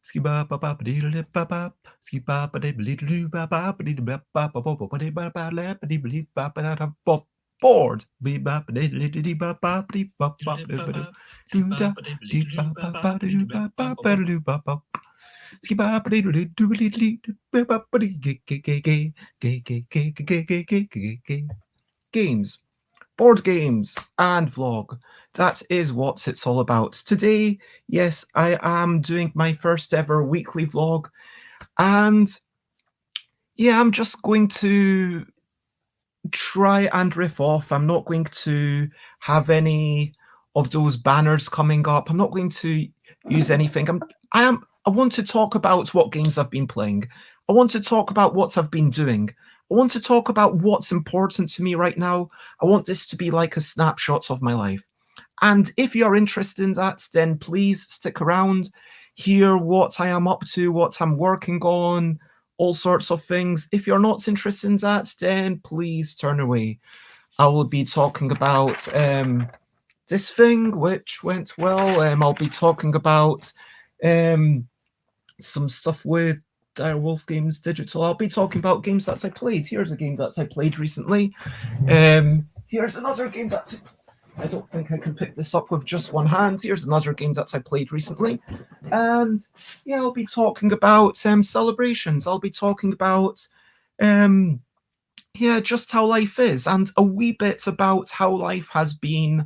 Ski ba ba ba ba dee dee ba ba. Ski ba ba dee ba dee doo ba ba ba dee ba ba ba ba ba dee ba ba la ba dee ba dee ba ba da da bop. Bored. Be ba ba dee dee dee dee ba ba ba dee ba ba ba dee ba doo. Doo da dee ba ba ba dee doo ba ba ba dee doo ba ba. Ski ba ba dee doo dee doo dee dee doo ba ba ba dee gay gay gay gay gay gay gay gay gay gay gay gay. Games, board games, and vlog. That is what it's all about. Today, yes, I am doing my first ever weekly vlog, and yeah, I'm just going to try and riff off. I'm not going to have any of those banners coming up. I'm not going to use anything. I want to talk about what games I've been playing. I want to talk about what I've been doing. I want to talk about what's important to me right now. I want this to be like a snapshot of my life. And if you're interested in that, then please stick around, hear what I am up to, what I'm working on, all sorts of things. If you're not interested in that, then please turn away. I will be talking about this thing, which went well. I'll be talking about some stuff with Direwolf Games Digital. I'll be talking about games that I played. Here's a game that I played recently. Here's another game that I don't think I can pick this up with just one hand. Here's another game that I played recently. And yeah, I'll be talking about celebrations. I'll be talking about yeah, just how life is and a wee bit about how life has been,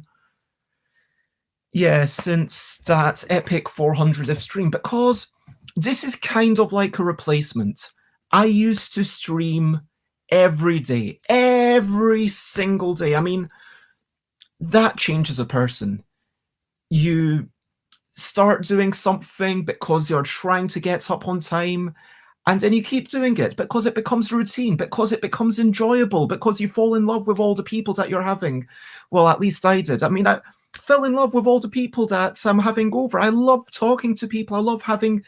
yeah, since that epic 400th stream, because this is kind of like a replacement. I used to stream every day, every single day. I mean, that changes a person. You start doing something because you're trying to get up on time, and then you keep doing it because it becomes routine, because it becomes enjoyable, because you fall in love with all the people that you're having. Well, at least I did. I mean, I fell in love with all the people that I'm having over. I love talking to people. I love having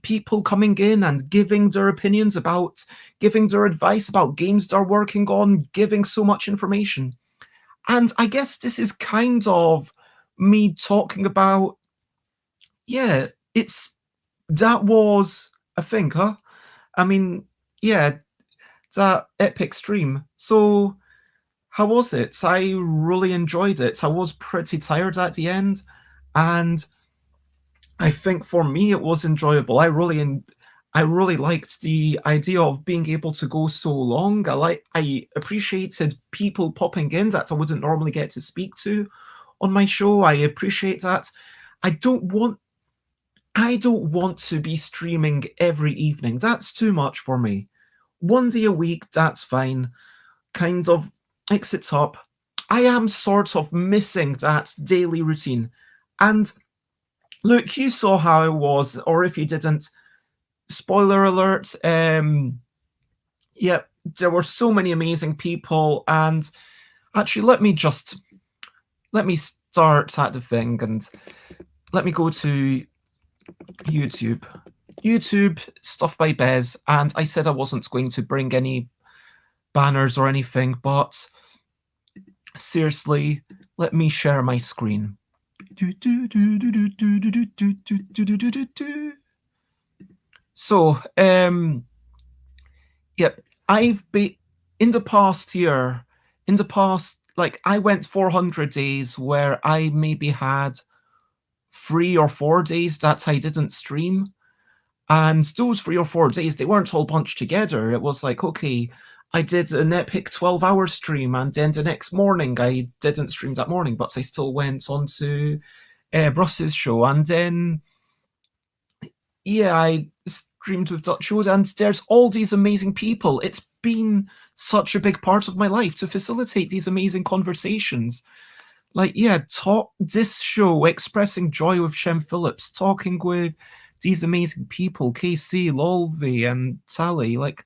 people coming in and giving their opinions about, giving their advice about games they're working on, giving so much information. And I guess this is kind of me talking about, yeah, it's that was a thing, huh? I mean, yeah, that epic stream. So, how was it? I really enjoyed it. I was pretty tired at the end, and I think for me it was enjoyable. I really liked the idea of being able to go so long. I appreciated people popping in that I wouldn't normally get to speak to on my show. I appreciate that. I don't want I don't want to be streaming every evening. That's too much for me. One day a week, that's fine. Kind of mix it up. I am sort of missing that daily routine. And look, you saw how it was, or if you didn't, spoiler alert. Yeah, there were so many amazing people, and actually, let me start at the thing, and let me go to YouTube. YouTube stuff by Bez, and I said I wasn't going to bring any banners or anything, but seriously, let me share my screen. So, yep, I've been in the past year, in the past, like I went 400 days where I maybe had 3 or 4 days that I didn't stream. And those 3 or 4 days, they weren't all bunched together. It was like, okay, I did an epic 12-hour stream, and then the next morning I didn't stream that morning, but I still went on to Bruss's show. And then, yeah, I streamed with Dutch Yoda, and there's all these amazing people. It's been such a big part of my life to facilitate these amazing conversations. Like, yeah, talk this show, Expressing Joy with Shem Phillips, talking with these amazing people, KC, Lolvi, and Sally, like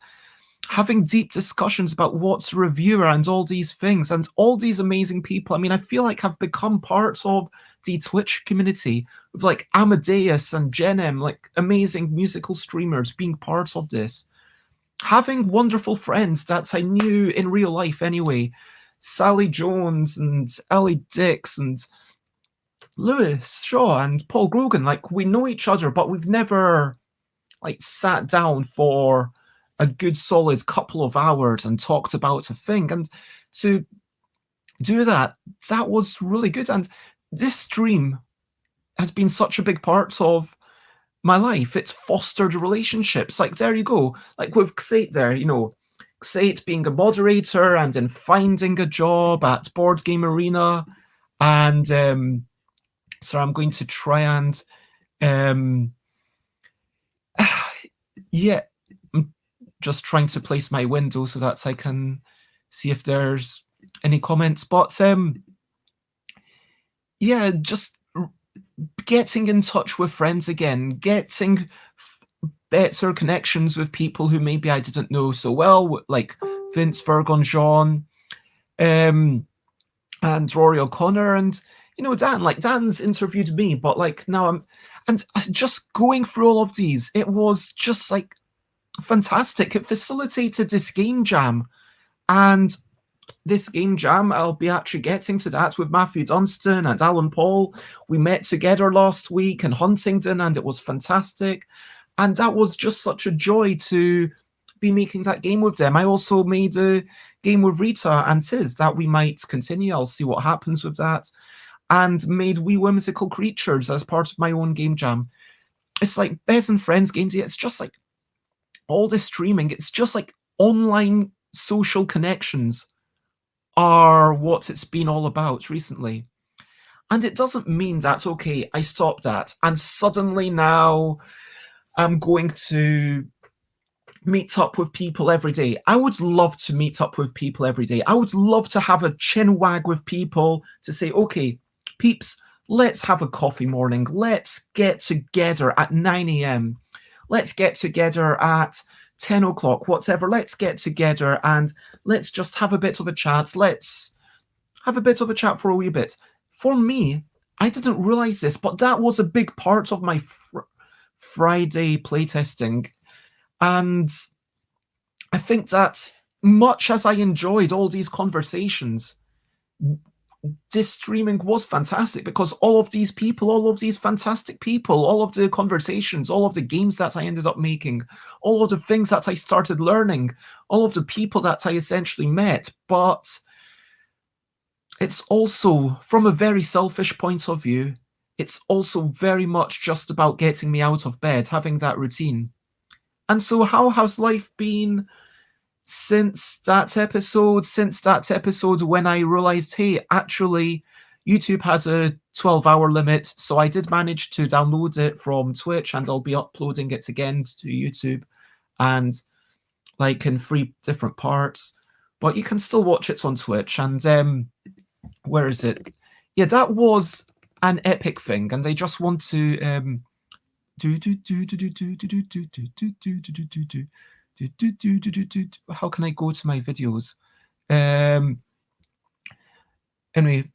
having deep discussions about what's a reviewer and all these things and all these amazing people. I mean, I feel like I've become part of the Twitch community with like Amadeus and Jenem, like amazing musical streamers being part of this. Having wonderful friends that I knew in real life anyway. Sally Jones and Ellie Dix and Lewis Shaw and Paul Grogan, like, we know each other, but we've never like sat down for a good solid couple of hours and talked about a thing. And to do that, that was really good. And this stream has been such a big part of my life. It's fostered relationships. Like, there you go. Like with Xate there, you know, Xate being a moderator and then finding a job at Board Game Arena. And so I'm going to try and yeah, I'm just trying to place my window so that I can see if there's any comments. But yeah, just getting in touch with friends again, getting better connections with people who maybe I didn't know so well, like Vince Virgon John, and Rory O'Connor, and you know, Dan. Like, Dan's interviewed me, but like now and just going through all of these, it was just like fantastic. It facilitated this game jam, and this game jam, I'll be actually getting to that with Matthew Dunstan and Alan Paul. We met together last week in Huntingdon, and it was fantastic. And that was just such a joy to be making that game with them. I also made a game with Rita and Tiz that we might continue. I'll see what happens with that. And made We Whimsical Creatures as part of my own game jam. It's like Best and Friends games. It's just like all this streaming. It's just like online social connections are what it's been all about recently. And it doesn't mean that, okay, I stopped that, and suddenly now I'm going to meet up with people every day. I would love to meet up with people every day. I would love to have a chin wag with people to say, okay, peeps, let's have a coffee morning. Let's get together at 9 a.m. Let's get together at 10 o'clock, whatever. Let's get together and let's just have a bit of a chat. Let's have a bit of a chat for a wee bit. For me, I didn't realize this, but that was a big part of my Friday playtesting. And I think that much as I enjoyed all these conversations, this streaming was fantastic because all of these people, all of these fantastic people, all of the conversations, all of the games that I ended up making, all of the things that I started learning, all of the people that I essentially met. But it's also, from a very selfish point of view, it's also very much just about getting me out of bed, having that routine. And so how has life been since that episode when I realized, hey, actually, YouTube has a 12-hour limit. So I did manage to download it from Twitch, and I'll be uploading it again to YouTube, and like in 3 different parts. But you can still watch it on Twitch. And where is it? Yeah, that was an epic thing, and I just want to how can I go to my videos? Anyway,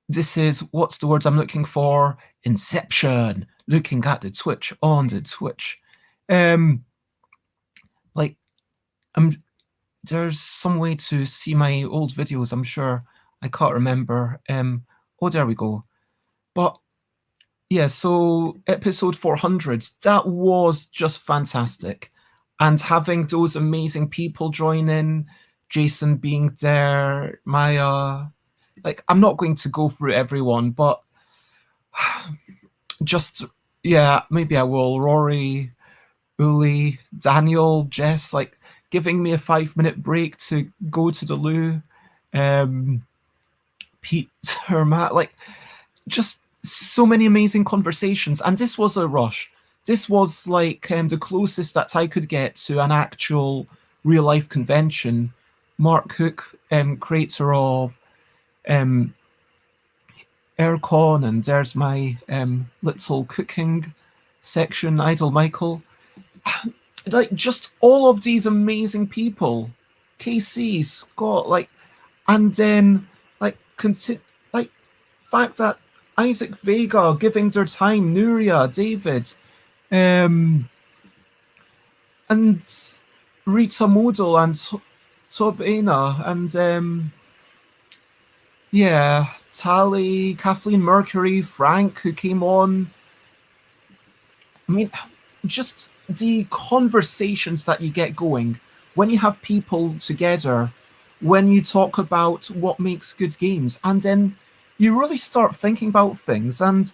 this is, what's the words I'm looking for? Inception. Looking at the Twitch, on the Twitch. Like, there's some way to see my old videos, I'm sure. I can't remember. Oh, there we go. But yeah, so episode 400, that was just fantastic. And having those amazing people join in, Jason being there, Maya, like, I'm not going to go through everyone, but just, yeah, maybe I will. Rory, Uli, Daniel, Jess, like, giving me a 5-minute break to go to the loo. Peter, Matt, like, just so many amazing conversations. And this was a rush. This was like the closest that I could get to an actual real life convention. Mark Hook, creator of Aircon, and there's my little cooking section, Idle Michael. Like, just all of these amazing people, KC, Scott, like, and then like fact that Isaac Vega giving their time, Nuria, David, and Rita Model and Tob Aina, and Yeah, Tally, Kathleen Mercury, Frank, who came on. I mean, just the conversations that you get going when you have people together, when you talk about what makes good games, and then you really start thinking about things. And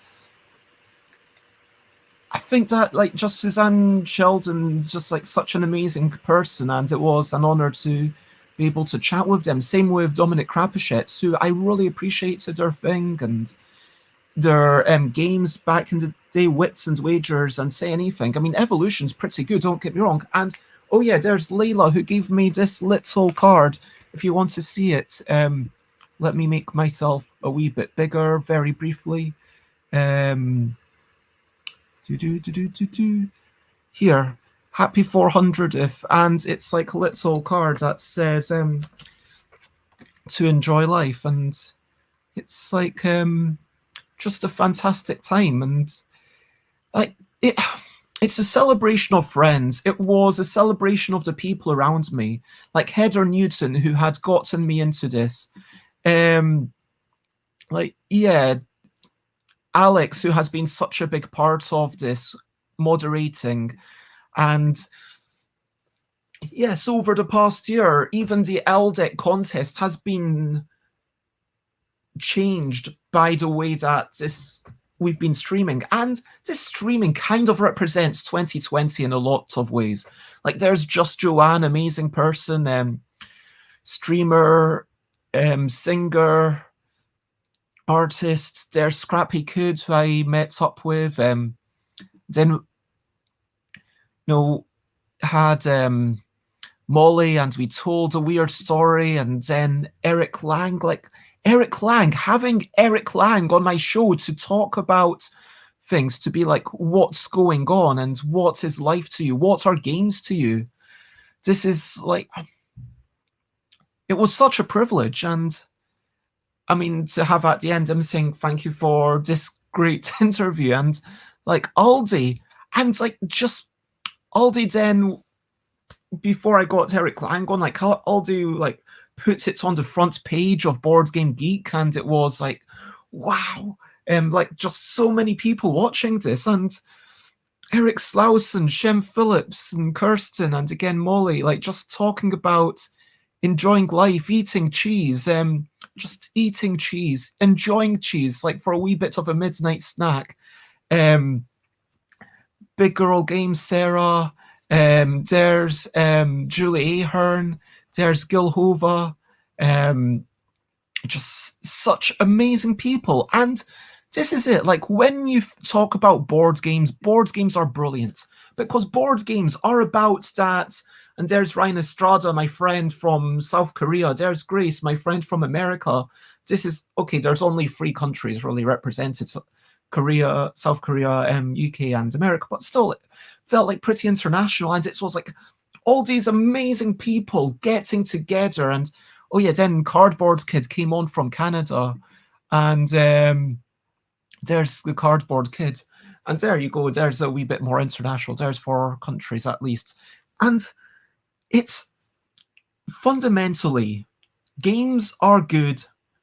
I think that, like, just Suzanne Sheldon, just like such an amazing person, and it was an honor to be able to chat with them. Same with Dominic Krapashets, who I really appreciated their thing and their games back in the day, Wits and Wagers and Say Anything. I mean, Evolution's pretty good, don't get me wrong. And oh yeah, there's Layla, who gave me this little card. If you want to see it, let me make myself a wee bit bigger very briefly. Um, Here, happy 400th, and it's like a little card that says to enjoy life, and it's like just a fantastic time. And like it's a celebration of friends. It was a celebration of the people around me, like Heather Newton, who had gotten me into this. Like, yeah, Alex, who has been such a big part of this, moderating. And yes, over the past year, even the LDEC contest has been changed by the way that we've been streaming. And this streaming kind of represents 2020 in a lot of ways. Like, there's Just Joanne, amazing person, streamer, singer, artist. There's Scrappy Cood, who I met up with. Then had Molly, and we told a weird story. And then Eric Lang, having Eric Lang on my show to talk about things, to be like, what's going on and what is life to you? What are games to you? This is like, it was such a privilege. And I mean, to have at the end him saying thank you for this great interview, and like Aldi, and like just Aldi then, before I got Eric Lang on, like Aldi like puts it on the front page of Board Game Geek, and it was like, wow, like just so many people watching this. And Eric Slauson, Shem Phillips, and Kirsten, and again Molly, like just talking about enjoying life, eating cheese, just eating cheese, enjoying cheese, like for a wee bit of a midnight snack. Big Girl Games, Sarah. There's Julie Ahern. There's Gil Hova. Just such amazing people. And this is it. Like, when you talk about board games are brilliant, because board games are about that. And there's Ryan Estrada, my friend from South Korea. There's Grace, my friend from America. This is, okay, there's only 3 countries really represented. Korea, South Korea, UK, and America, but still it felt like pretty international. And it was like all these amazing people getting together. And oh yeah, then Cardboard Kid came on from Canada, and there's the Cardboard Kid, and there you go, there's a wee bit more international. There's 4 countries at least. And it's fundamentally, games are good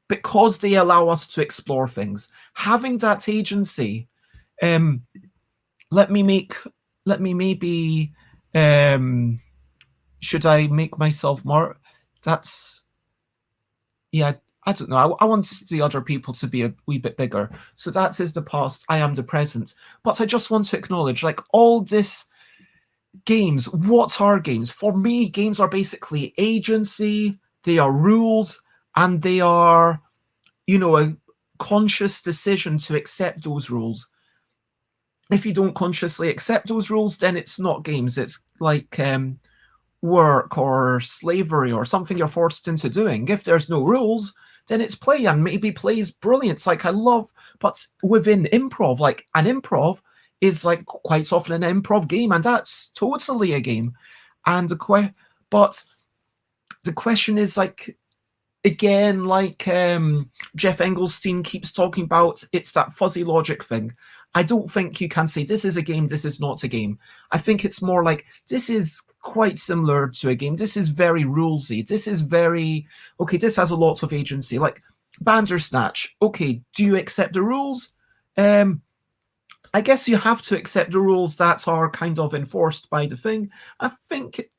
because they allow us to explore things. Having that agency, let me maybe, should I make myself more? That's, yeah, I don't know. I want the other people to be a wee bit bigger. So that is the past. I am the present. But I just want to acknowledge, like, all this games. What are games? For me, games are basically agency. They are rules, and they are, a conscious decision to accept those rules. If you don't consciously accept those rules, then it's not games. It's like work or slavery or something you're forced into doing. If there's no rules, then it's play, and maybe play is brilliant. It's like, I love, but within improv, like an improv is like quite often an improv game, and that's totally a game. And but the question is, like, again, like Jeff Engelstein keeps talking about, it's that fuzzy logic thing. I don't think you can say this is a game, this is not a game. I think it's more like, this is quite similar to a game. This is very rulesy. This is very, okay, this has a lot of agency. Like, Bandersnatch. Okay, do you accept the rules? Um, I guess you have to accept the rules that are kind of enforced by the thing. I think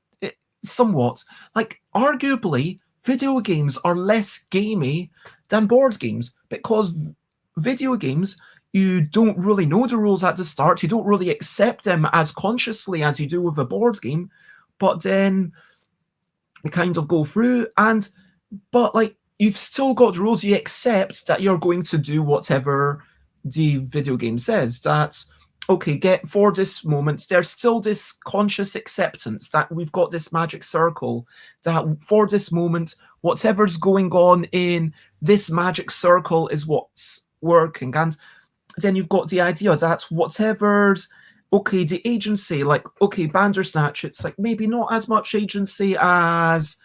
somewhat. Like, arguably, video games are less gamey than board games because video games, you don't really know the rules at the start. You don't really accept them as consciously as you do with a board game, but then you kind of go through but like you've still got rules. You accept that you're going to do whatever the video game says. That's okay. Get for this moment, there's still this conscious acceptance that we've got this magic circle. That for this moment, whatever's going on in this magic circle is what's working, and then you've got the idea that whatever's okay, the agency, like okay, Bandersnatch, it's like maybe not as much agency as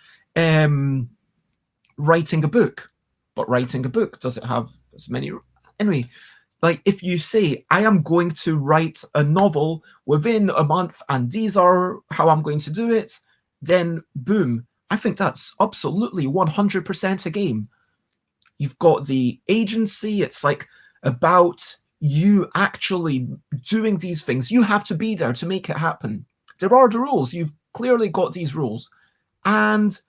writing a book, but writing a book, does it have as many? Anyway, like if you say I am going to write a novel within a month and these are how I'm going to do it, then boom, I think that's absolutely 100% a game. You've got the agency, it's like about you actually doing these things. You have to be there to make it happen. There are the rules. You've clearly got these rules and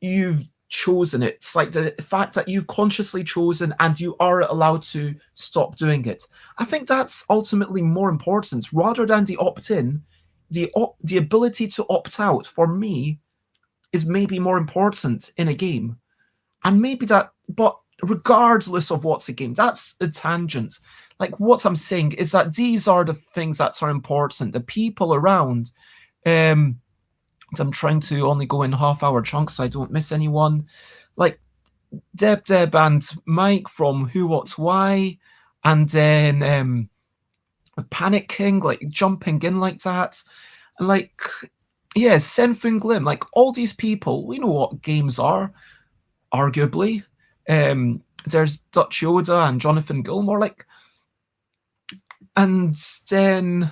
you've chosen it. It's like the fact that you've consciously chosen and you are allowed to stop doing it. I think that's ultimately more important rather than the opt-in. The ability to opt out for me is maybe more important in a game. And maybe that, but regardless of what's a game, that's a tangent. Like what I'm saying is that these are the things that are important. The people around. I'm trying to only go in half-hour chunks so I don't miss anyone. Like Deb and Mike from Who What's Why, and then Panic King, like jumping in like that, and like yeah, Senfung Glim, like all these people, we know what games are, arguably. There's Dutch Yoda and Jonathan Gilmore, like, and then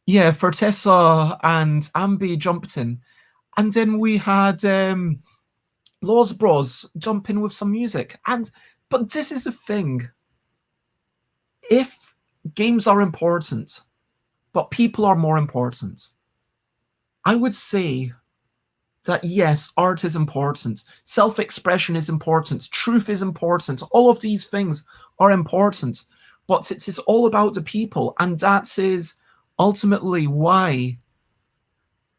yeah, Fortessa and Ambi jumped in. And then we had Laws Bros jump in with some music. But this is the thing. If games are important, but people are more important, I would say that yes, art is important, self-expression is important, truth is important, all of these things are important, but it is all about the people, and that is ultimately why,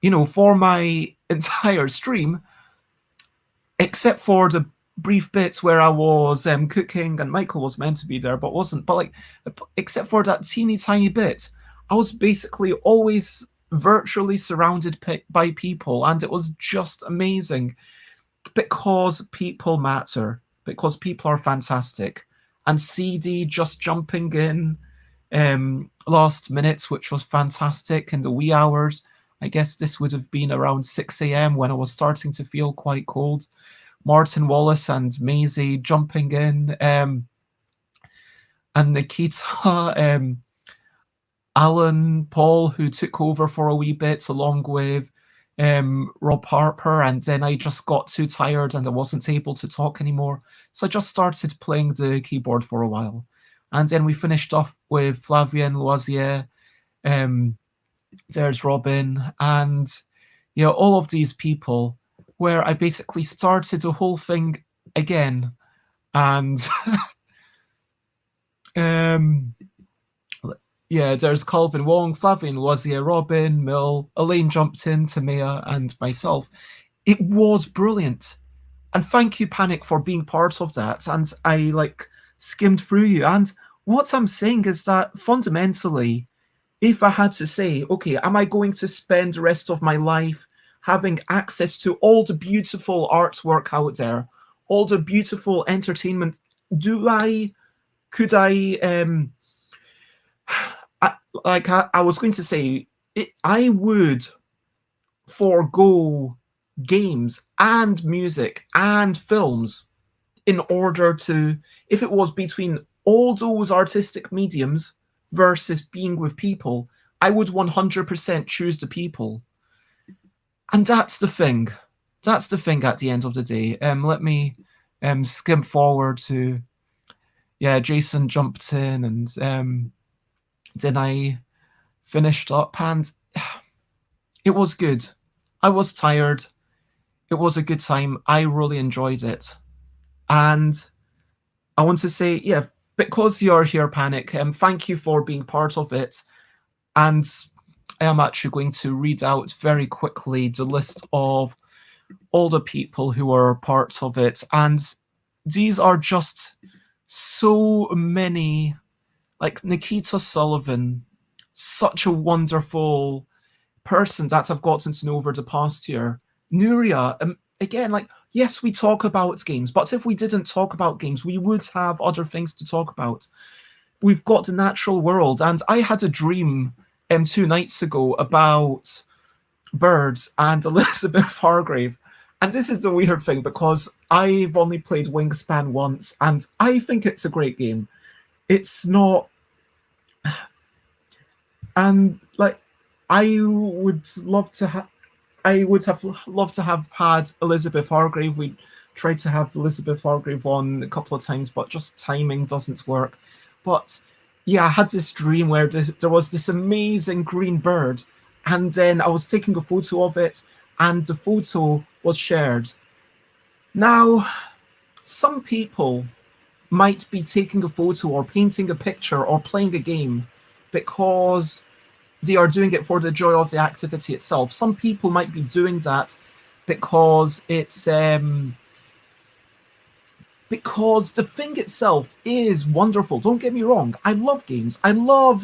you know, for my entire stream, except for the brief bits where I was cooking and Michael was meant to be there but wasn't, but like except for that teeny tiny bit, I was basically always virtually surrounded by people, and it was just amazing because people matter, because people are fantastic. And CD just jumping in last minute, which was fantastic in the wee hours. I guess this would have been around 6 a.m. when I was starting to feel quite cold. Martin Wallace and Maisie jumping in, and Nikita, Alan Paul, who took over for a wee bit along with Rob Harper, and then I just got too tired and I wasn't able to talk anymore. So I just started playing the keyboard for a while. And then we finished off with Flavien Loisier, there's Robin, and you know, all of these people, where I basically started the whole thing again. And yeah, there's Calvin Wong, Flavien Loisier, Robin, Mill, Elaine jumped in, Tamea, and myself. It was brilliant. And thank you, Panic, for being part of that. And I like skimmed through you. And what I'm saying is that fundamentally, if I had to say, okay, am I going to spend the rest of my life having access to all the beautiful artwork out there, all the beautiful entertainment? Could I was going to say, I would forego games and music and films in order to, if it was between all those artistic mediums versus being with people, I would 100% choose the people. And that's the thing. That's the thing at the end of the day. Let me skim forward to, yeah, Jason jumped in, and then I finished up, and it was good. I was tired. It was a good time. I really enjoyed it. And I want to say, yeah, because you're here, Panic, thank you for being part of it. And I am actually going to read out very quickly the list of all the people who are parts of it. And these are just so many, like Nikita Sullivan, such a wonderful person that I've gotten to know over the past year. Nuria, again, like, yes, we talk about games, but if we didn't talk about games, we would have other things to talk about. We've got the natural world, and I had a dream 2 nights ago about birds and Elizabeth Hargrave. And this is the weird thing, because I've only played Wingspan once, and I think it's a great game. It's not, and like, I would love to have. I would have loved to have had Elizabeth Hargrave. We tried to have Elizabeth Hargrave on a couple of times, but just timing doesn't work. But yeah, I had this dream where there was this amazing green bird, and then I was taking a photo of it, and the photo was shared. Now, some people might be taking a photo or painting a picture or playing a game because they are doing it for the joy of the activity itself. Some people might be doing that because it's because the thing itself is wonderful. Don't get me wrong. I love games. I love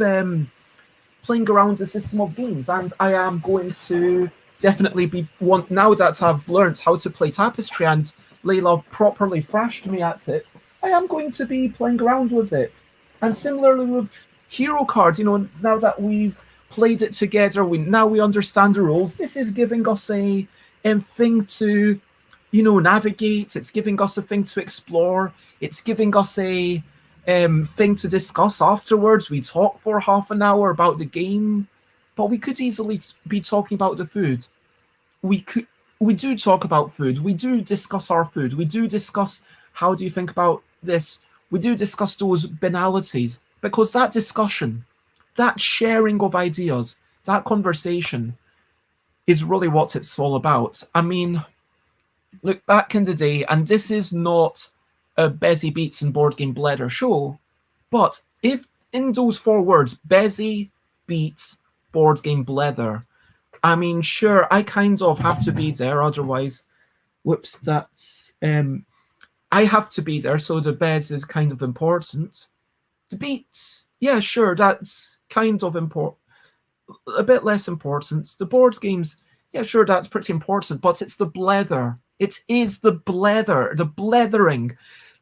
playing around the system of games, and I am going to definitely be one now that I've learned how to play Tapestry and Layla properly thrashed me at it. I am going to be playing around with it. And similarly with Hero Cards, now that we've played it together, we understand the rules. This is giving us a thing to, navigate. It's giving us a thing to explore. It's giving us a thing to discuss afterwards. We talk for half an hour about the game, but we could easily be talking about the food. We do talk about food. We do discuss our food. We do discuss, how do you think about this? We do discuss those banalities, because that discussion, that sharing of ideas, that conversation is really what it's all about. I mean, look back in the day, and this is not a Bezzy Beats and Board Game Blether show, but if in those 4 words, Bezzy, Beats, Board Game Blether, I mean, sure, I kind of have to be there, otherwise, whoops, that's, I have to be there, so the Bez is kind of important. The Beats, yeah, sure, that's kind of important, a bit less important. The board games, yeah, sure, that's pretty important, but it's the blether. It is the blether, the blethering,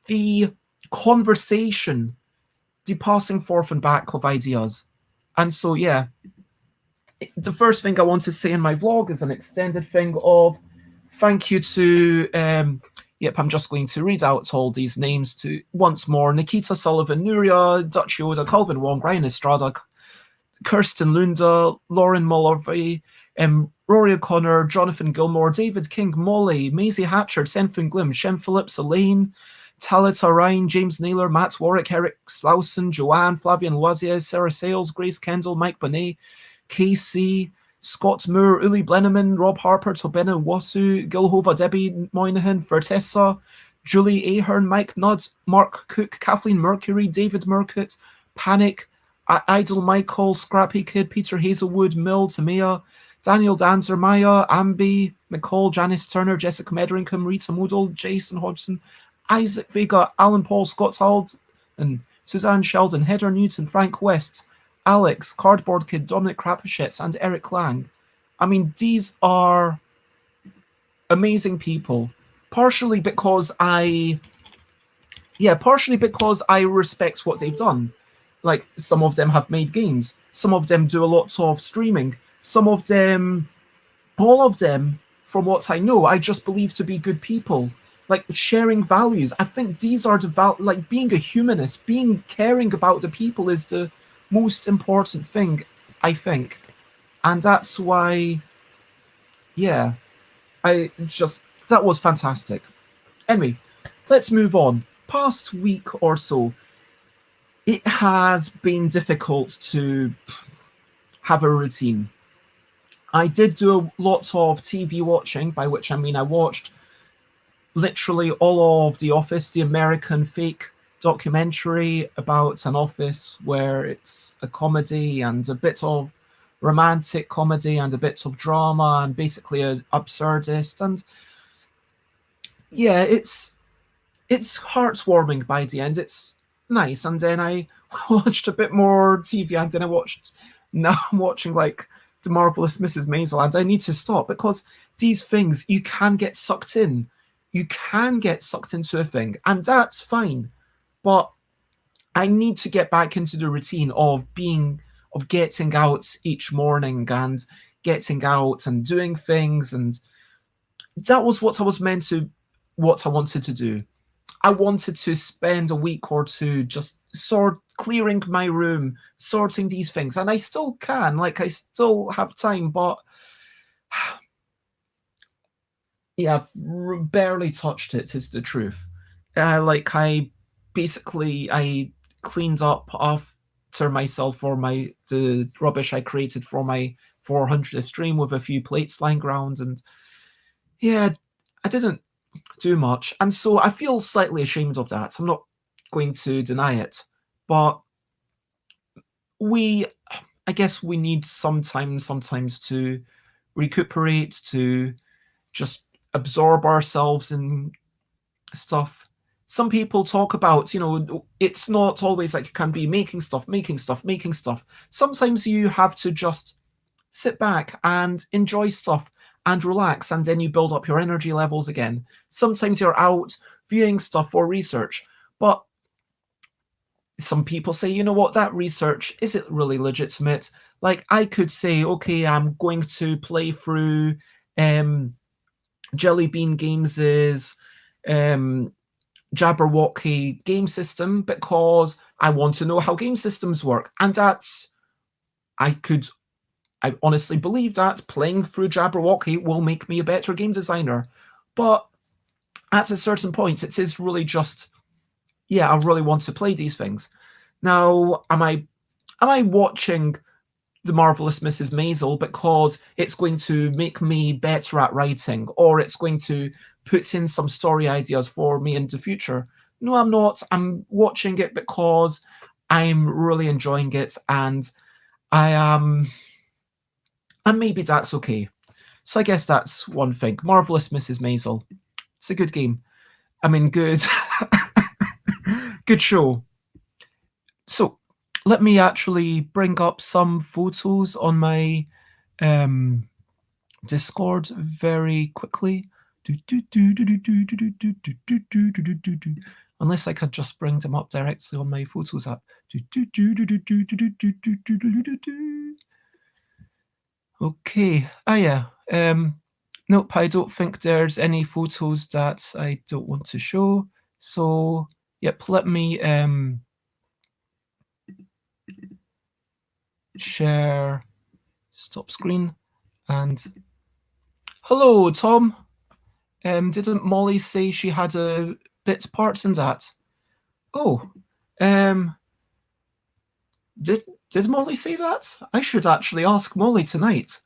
the conversation, the passing forth and back of ideas. And so, yeah, the first thing I want to say in my vlog is an extended thing of thank you to, yep, I'm just going to read out all these names to once more: Nikita Sullivan, Nuria, Dutch Yoda, Calvin Wong, Ryan Estrada, Kirsten Lunda, Lauren Mullervey, Rory O'Connor, Jonathan Gilmore, David King, Molly, Maisie Hatchard, Senfin Glim, Shem Phillips, Elaine, Talita Ryan, James Naylor, Matt Warwick, Eric Slauson, Joanne, Flavian Loisier, Sarah Sales, Grace Kendall, Mike Bonet, KC, Scott Moore, Uli Blenneman, Rob Harper, Tobena Wasu, Gilhova, Debbie Moynihan, Vertessa, Julie Ahern, Mike Nudd, Mark Cook, Kathleen Mercury, David Murcutt, Panic, Idle Michael, Scrappy Kid, Peter Hazelwood, Mill, Tamea, Daniel Danzer, Maya, Ambi, McCall, Janice Turner, Jessica Mederingham, Rita Moodle, Jason Hodgson, Isaac Vega, Alan Paul, Scott Hald, and Suzanne Sheldon, Heather Newton, Frank West, Alex, Cardboard Kid, Dominic Krapuschitz, and Eric Lang. I mean, these are amazing people. Partially because I respect what they've done. Like, some of them have made games. Some of them do a lot of streaming. Some of them, all of them, from what I know, I just believe to be good people. Like, sharing values. I think these are like, being a humanist, caring about the people is the most important thing, I think. And that's why, yeah, that was fantastic. Anyway, let's move on. Past week or so, it has been difficult to have a routine. I did do lots of TV watching, by which I mean I watched literally all of The Office, the American fake documentary about an office where it's a comedy and a bit of romantic comedy and a bit of drama and basically an absurdist. And yeah, it's heartwarming by the end. It's nice. And then I watched a bit more TV, and then now I'm watching like The Marvelous Mrs. Maisel, and I need to stop because these things, you can get sucked in. You can get sucked into a thing, and that's fine. But I need to get back into the routine of getting out each morning and getting out and doing things. And that was what I wanted to do. I wanted to spend a week or two just clearing my room, sorting these things, and I still can. Like, I still have time, but yeah, I've barely touched it. Is the truth. Like, I cleaned up after myself for the rubbish I created for my 400th stream with a few plates lying around, and yeah, I didn't do much. And so I feel slightly ashamed of that. I'm not going to deny it. But I guess we need sometimes to recuperate, to just absorb ourselves in stuff. Some people talk about, it's not always like you can be making stuff. Sometimes you have to just sit back and enjoy stuff and relax, and then you build up your energy levels again. Sometimes you're out viewing stuff for research, but some people say, you know what, that research isn't really legitimate. Like, I could say, okay, I'm going to play through Jelly Bean Games' Jabberwocky game system because I want to know how game systems work. And I honestly believe that playing through Jabberwocky will make me a better game designer. But at a certain point, it is really just, yeah, I really want to play these things. Now, am I watching The Marvelous Mrs. Maisel because it's going to make me better at writing, or it's going to put in some story ideas for me in the future? No, I'm not. I'm watching it because I'm really enjoying it, and I am. And maybe that's okay. So I guess that's one thing. Marvelous Mrs. Maisel. It's a good game. I mean, good, good show. So let me actually bring up some photos on my Discord very quickly. Unless I could just bring them up directly on my Photos app. Okay. Yeah. Nope, I don't think there's any photos that I don't want to show. So, yep, let me share stop screen. And hello, Tom. Didn't Molly say she had a bit part in that? Oh, did Molly say that? I should actually ask Molly tonight.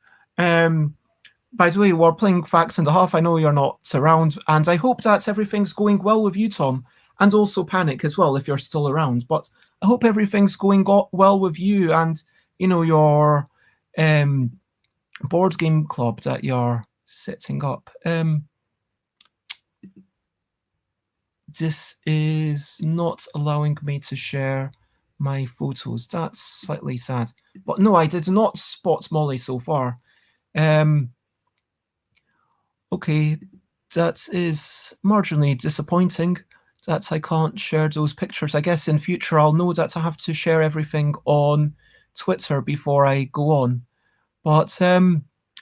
By the way, we're playing Facts and a Half. I know you're not around, and I hope that everything's going well with you, Tom, and also Panic as well if you're still around. But I hope everything's going well with you and your board game club that you're setting up. This is not allowing me to share my photos. That's slightly sad. But no, I did not spot Molly so far. Okay, that is marginally disappointing that I can't share those pictures. I guess in future I'll know that I have to share everything on Twitter before I go on. But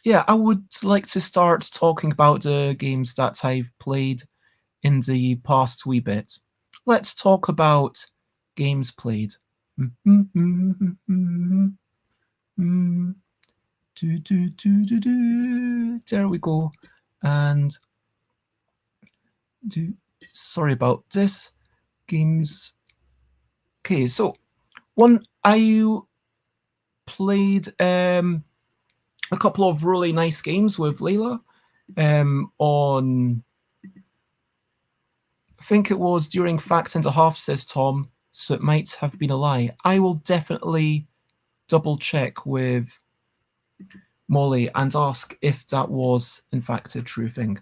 yeah, I would like to start talking about the games that I've played in the past wee bit. Let's talk about games played. There we go. And Sorry about this. Games. Okay, so one I played a couple of really nice games with Layla on. I think it was during Fact and a Half, says Tom, so it might have been a lie. I will definitely double check with Molly and ask if that was in fact a true thing.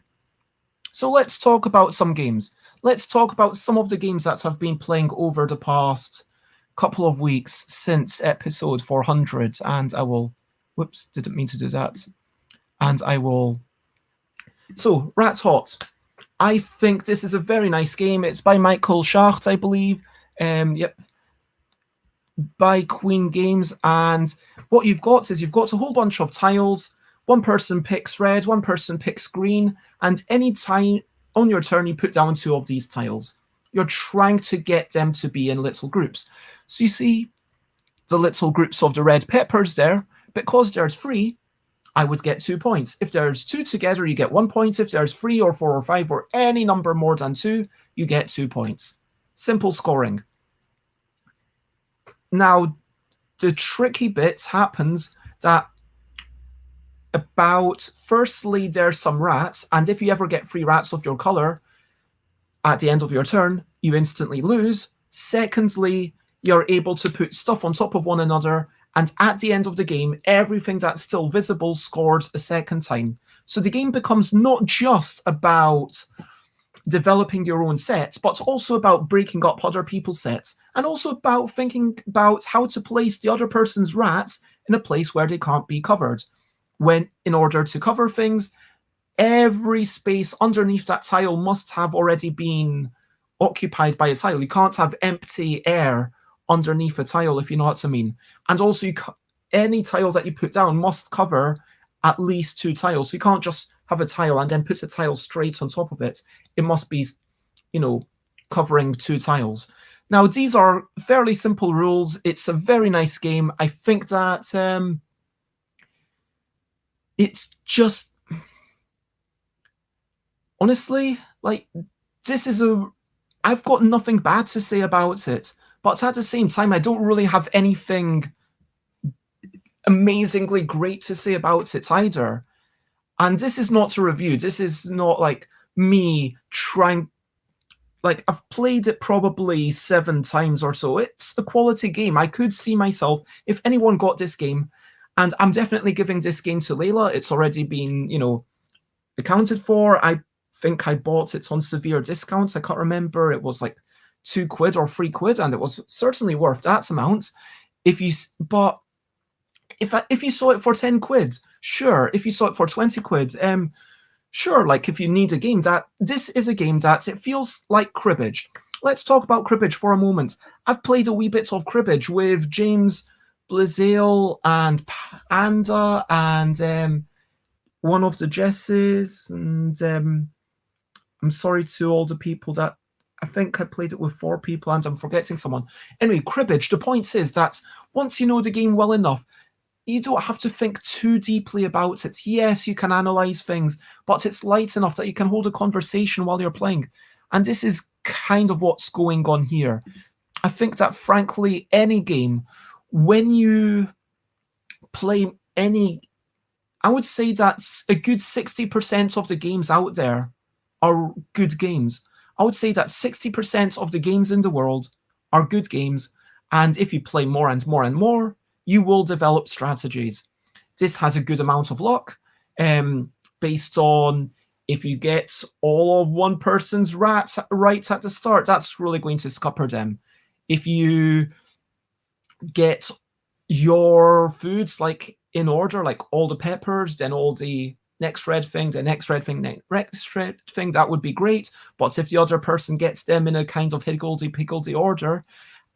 So let's talk about some games. Let's talk about some of the games that have been playing over the past couple of weeks since episode 400, and I will, whoops, didn't mean to do that. And I will, so Rat Hot. I think this is a very nice game. It's by Michael Schacht, I believe. Yep, by Queen Games. And what you've got is you've got a whole bunch of tiles. One person picks red, one person picks green, and any time on your turn you put down 2 of these tiles. You're trying to get them to be in little groups. So you see the little groups of the red peppers there. Because there's 3, I would get 2 points. If there's 2 together, you get 1 point. If there's 3 or 4 or 5 or any number more than 2, you get 2 points. Simple scoring. Now, the tricky bit happens that firstly, there's some rats, and if you ever get 3 rats of your color at the end of your turn, you instantly lose. Secondly, you're able to put stuff on top of one another, and at the end of the game, everything that's still visible scores a second time. So the game becomes not just about developing your own sets, but also about breaking up other people's sets, and also about thinking about how to place the other person's rats in a place where they can't be covered. When, in order to cover things, every space underneath that tile must have already been occupied by a tile. You can't have empty air underneath a tile, if you know what I mean. And also, any tile that you put down must cover at least 2 tiles. So you can't just have a tile and then put a tile straight on top of it. It must be, covering 2 tiles. Now, these are fairly simple rules. It's a very nice game. I think that it's just, honestly, like, this is I've got nothing bad to say about it, but at the same time, I don't really have anything amazingly great to say about it either. And this is not a review. This is not like me trying, like, I've played it probably 7 times or so. It's a quality game. I could see myself, if anyone got this game, and I'm definitely giving this game to Layla. It's already been, accounted for. I think I bought it on severe discounts. I can't remember. It was like £2 or £3, and it was certainly worth that amount. If you saw it for £10, sure. If you saw it for £20, sure. Like, if you need a game, this is a game that it feels like cribbage. Let's talk about cribbage for a moment. I've played a wee bit of cribbage with James Blazale and Panda and one of the Jesses, and I'm sorry to all the people that I think I played it with 4 people and I'm forgetting someone. Anyway, cribbage, the point is that once you know the game well enough, you don't have to think too deeply about it. Yes, you can analyze things, but it's light enough that you can hold a conversation while you're playing. And this is kind of what's going on here. I think that, frankly, any game, when you play any, I would say that a good 60% of the games out there are good games. I would say that 60% of the games in the world are good games. And if you play more and more and more, you will develop strategies. This has a good amount of luck, based on if you get all of one person's rats right at the start, that's really going to scupper them. If you get your foods like in order, like all the peppers, then all the next red thing, the next red thing, next red thing, that would be great. But if the other person gets them in a kind of higgledy-piggledy order,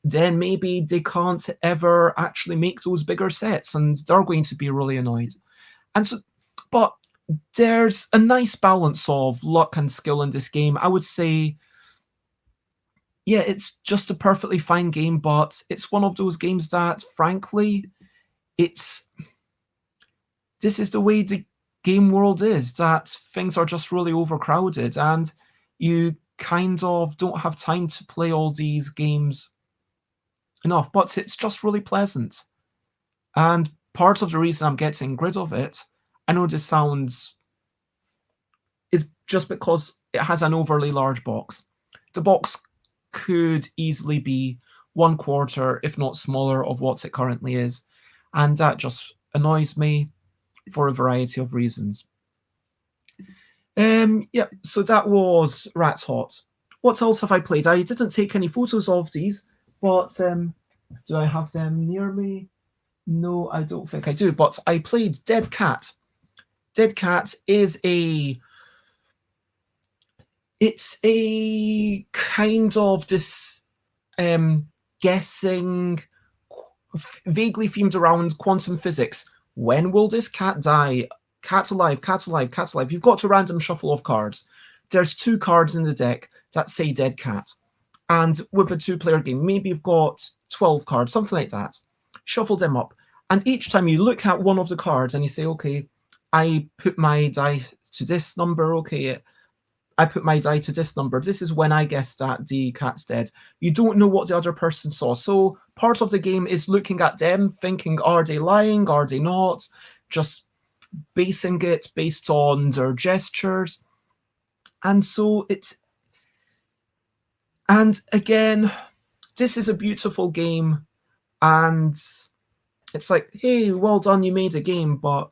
then maybe they can't ever actually make those bigger sets, and they're going to be really annoyed. And so, but there's a nice balance of luck and skill in this game. I would say, yeah, it's just a perfectly fine game, but it's one of those games that, frankly, this is the way the game world is, that things are just really overcrowded, and you kind of don't have time to play all these games enough, but it's just really pleasant. And part of the reason I'm getting rid of it, I know this sounds, is just because it has an overly large box. The box could easily be 1/4, if not smaller, of what it currently is. And that just annoys me for a variety of reasons. Yeah, so that was Rats Hot. What else have I played? I didn't take any photos of these, but do I have them near me? No, I don't think I do, but I played Dead Cat. Dead Cat is it's a kind of this guessing, vaguely themed around quantum physics. When will this cat die? Cat alive, cat alive, cat alive. You've got a random shuffle of cards. There's 2 cards in the deck that say Dead Cat. And with a 2-player game, maybe you've got 12 cards, something like that. Shuffle them up. And each time you look at one of the cards and you say, okay, I put my die to this number, okay, I put my die to this number. This is when I guessed that the cat's dead. You don't know what the other person saw. So part of the game is looking at them, thinking, are they lying? Are they not? Just basing it based on their gestures. And so and again, this is a beautiful game. And it's like, hey, well done, you made a game. But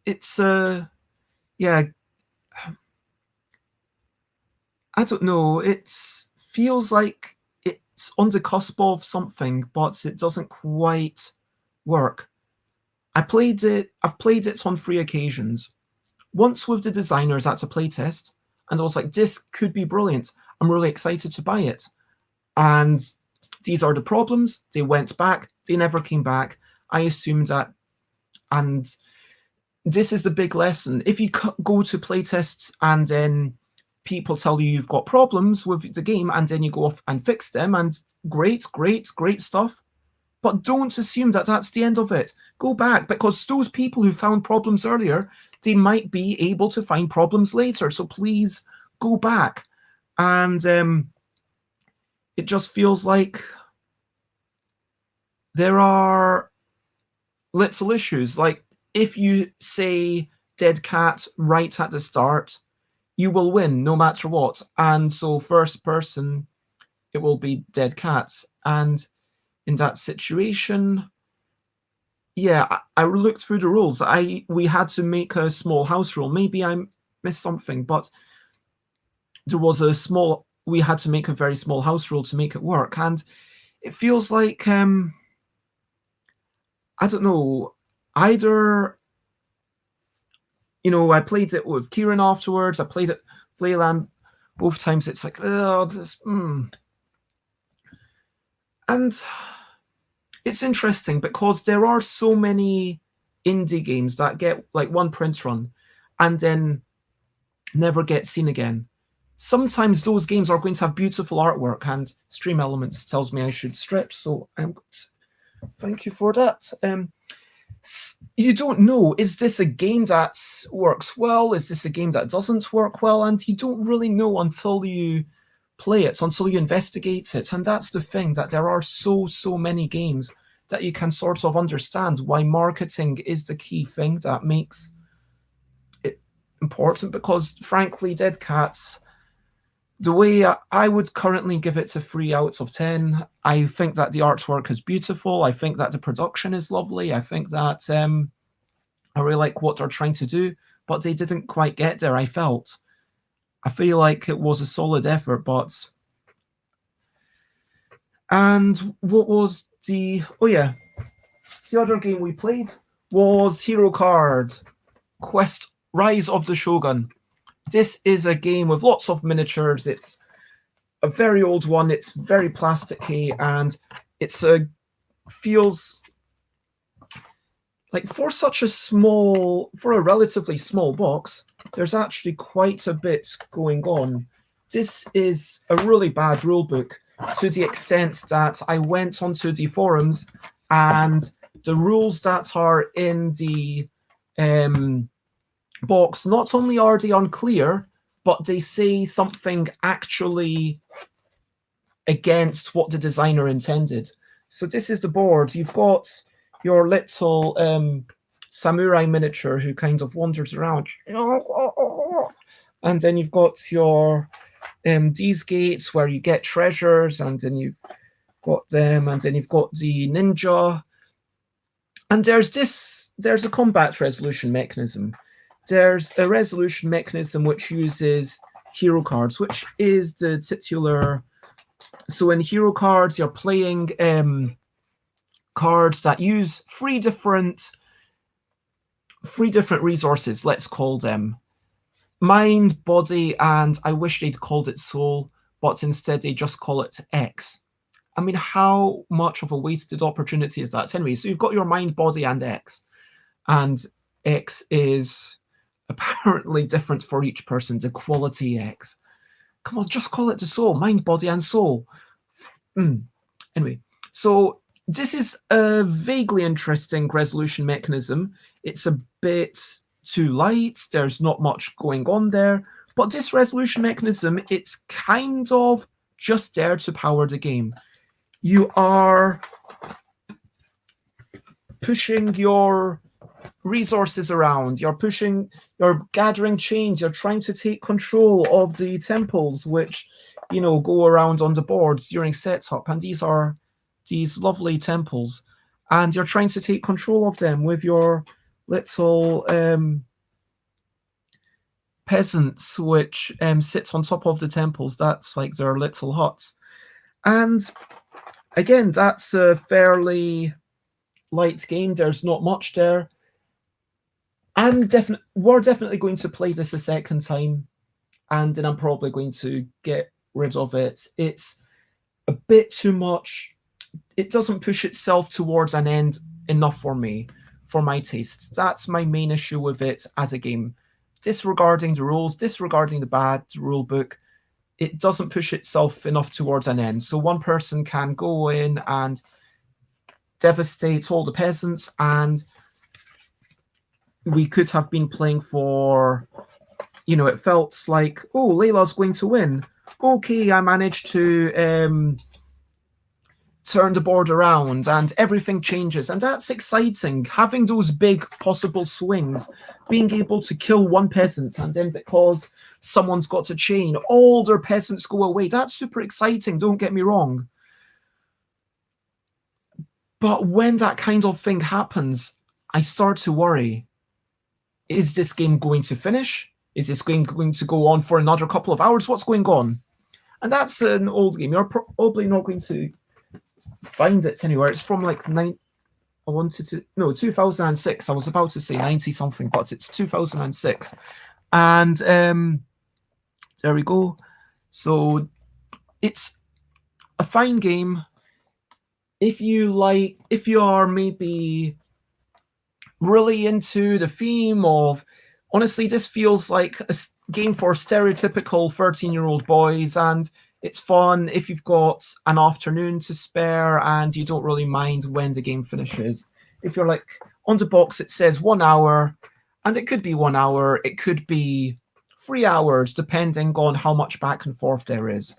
it's yeah, I don't know. It feels like it's on the cusp of something, but it doesn't quite work. I've played it on 3 occasions. Once with the designers at a playtest, and I was like, this could be brilliant. I'm really excited to buy it. And these are the problems. They went back. They never came back. I assumed that. And this is a big lesson. If you go to playtests and then people tell you you've got problems with the game and then you go off and fix them, and great stuff. But don't assume that that's the end of it. Go back, because those people who found problems earlier, they might be able to find problems later. So please go back. And it just feels like there are little issues. Like, if you say Dead Cat right at the start, you will win no matter what. And so first person, it will be Dead Cats. And in that situation, yeah, I looked through the rules. We had to make a small house rule. Maybe I missed something, but there was we had to make a very small house rule to make it work. And it feels like, I don't know, either, I played it with Kieran afterwards. I played it Playland both times. It's like, oh, And it's interesting because there are so many indie games that get like 1 print run and then never get seen again. Sometimes those games are going to have beautiful artwork, and Stream Elements tells me I should stretch, so I'm going to thank you for that. You don't know, is this a game that works well? Is this a game that doesn't work well? And you don't really know until you play it, until you investigate it. And that's the thing, that there are so many games that you can sort of understand why marketing is the key thing that makes it important. Because frankly, Dead Cats, the way I would currently give it a 3 out of 10. I think that the artwork is beautiful. I think that the production is lovely. I think that I really like what they're trying to do, but they didn't quite get there, I felt. I feel like it was a solid effort, but... And what was the... Oh, yeah. The other game we played was Hero Card Quest Rise of the Shogun. This is a game with lots of miniatures. It's a very old one. It's very plasticky, and feels like for a relatively small box, there's actually quite a bit going on. This is a really bad rule book, to the extent that I went onto the forums, and the rules that are in the box, not only are they unclear, but they say something actually against what the designer intended. So this is the board. You've got your little samurai miniature who kind of wanders around. And then you've got your these gates where you get treasures, and then you've got them, and then you've got the ninja. And there's a combat resolution mechanism. There's a resolution mechanism which uses hero cards, which is the titular. So in hero cards, you're playing cards that use three different resources, let's call them. Mind, body, and I wish they'd called it soul, but instead they just call it X. I mean, how much of a wasted opportunity is that? Anyway, so you've got your mind, body, and X. And X is apparently different for each person, the quality X. Come on, just call it the soul, mind, body, and soul. Anyway, so this is a vaguely interesting resolution mechanism. It's a bit too light. There's not much going on there. But this resolution mechanism, it's kind of just there to power the game. You are pushing your resources around. You're gathering chains. You're trying to take control of the temples, which, go around on the board during setup. And these are these lovely temples. And you're trying to take control of them with your little peasants, which sits on top of the temples. That's like their little huts. And again, that's a fairly light game. There's not much there. We're definitely going to play this a second time, and then I'm probably going to get rid of it. It's a bit too much. It doesn't push itself towards an end enough for me, for my taste. That's my main issue with it as a game. Disregarding the rules, disregarding the bad rule book, it doesn't push itself enough towards an end. So one person can go in and devastate all the peasants, and we could have been playing for, it felt like, oh, Layla's going to win. Okay, I managed to turn the board around and everything changes. And that's exciting. Having those big possible swings, being able to kill one peasant, and then because someone's got a chain, all their peasants go away. That's super exciting, don't get me wrong. But when that kind of thing happens, I start to worry. Is this game going to finish? Is this game going to go on for another couple of hours? What's going on? And that's an old game. You're probably not going to find it anywhere. It's from like 2006. I was about to say 90 something, but it's 2006. And there we go. So it's a fine game. If you are maybe really into the theme of, honestly, this feels like a game for stereotypical 13-year-old boys, and it's fun if you've got an afternoon to spare and you don't really mind when the game finishes. If you're like, on the box it says 1 hour, and it could be 1 hour, it could be 3 hours, depending on how much back and forth there is.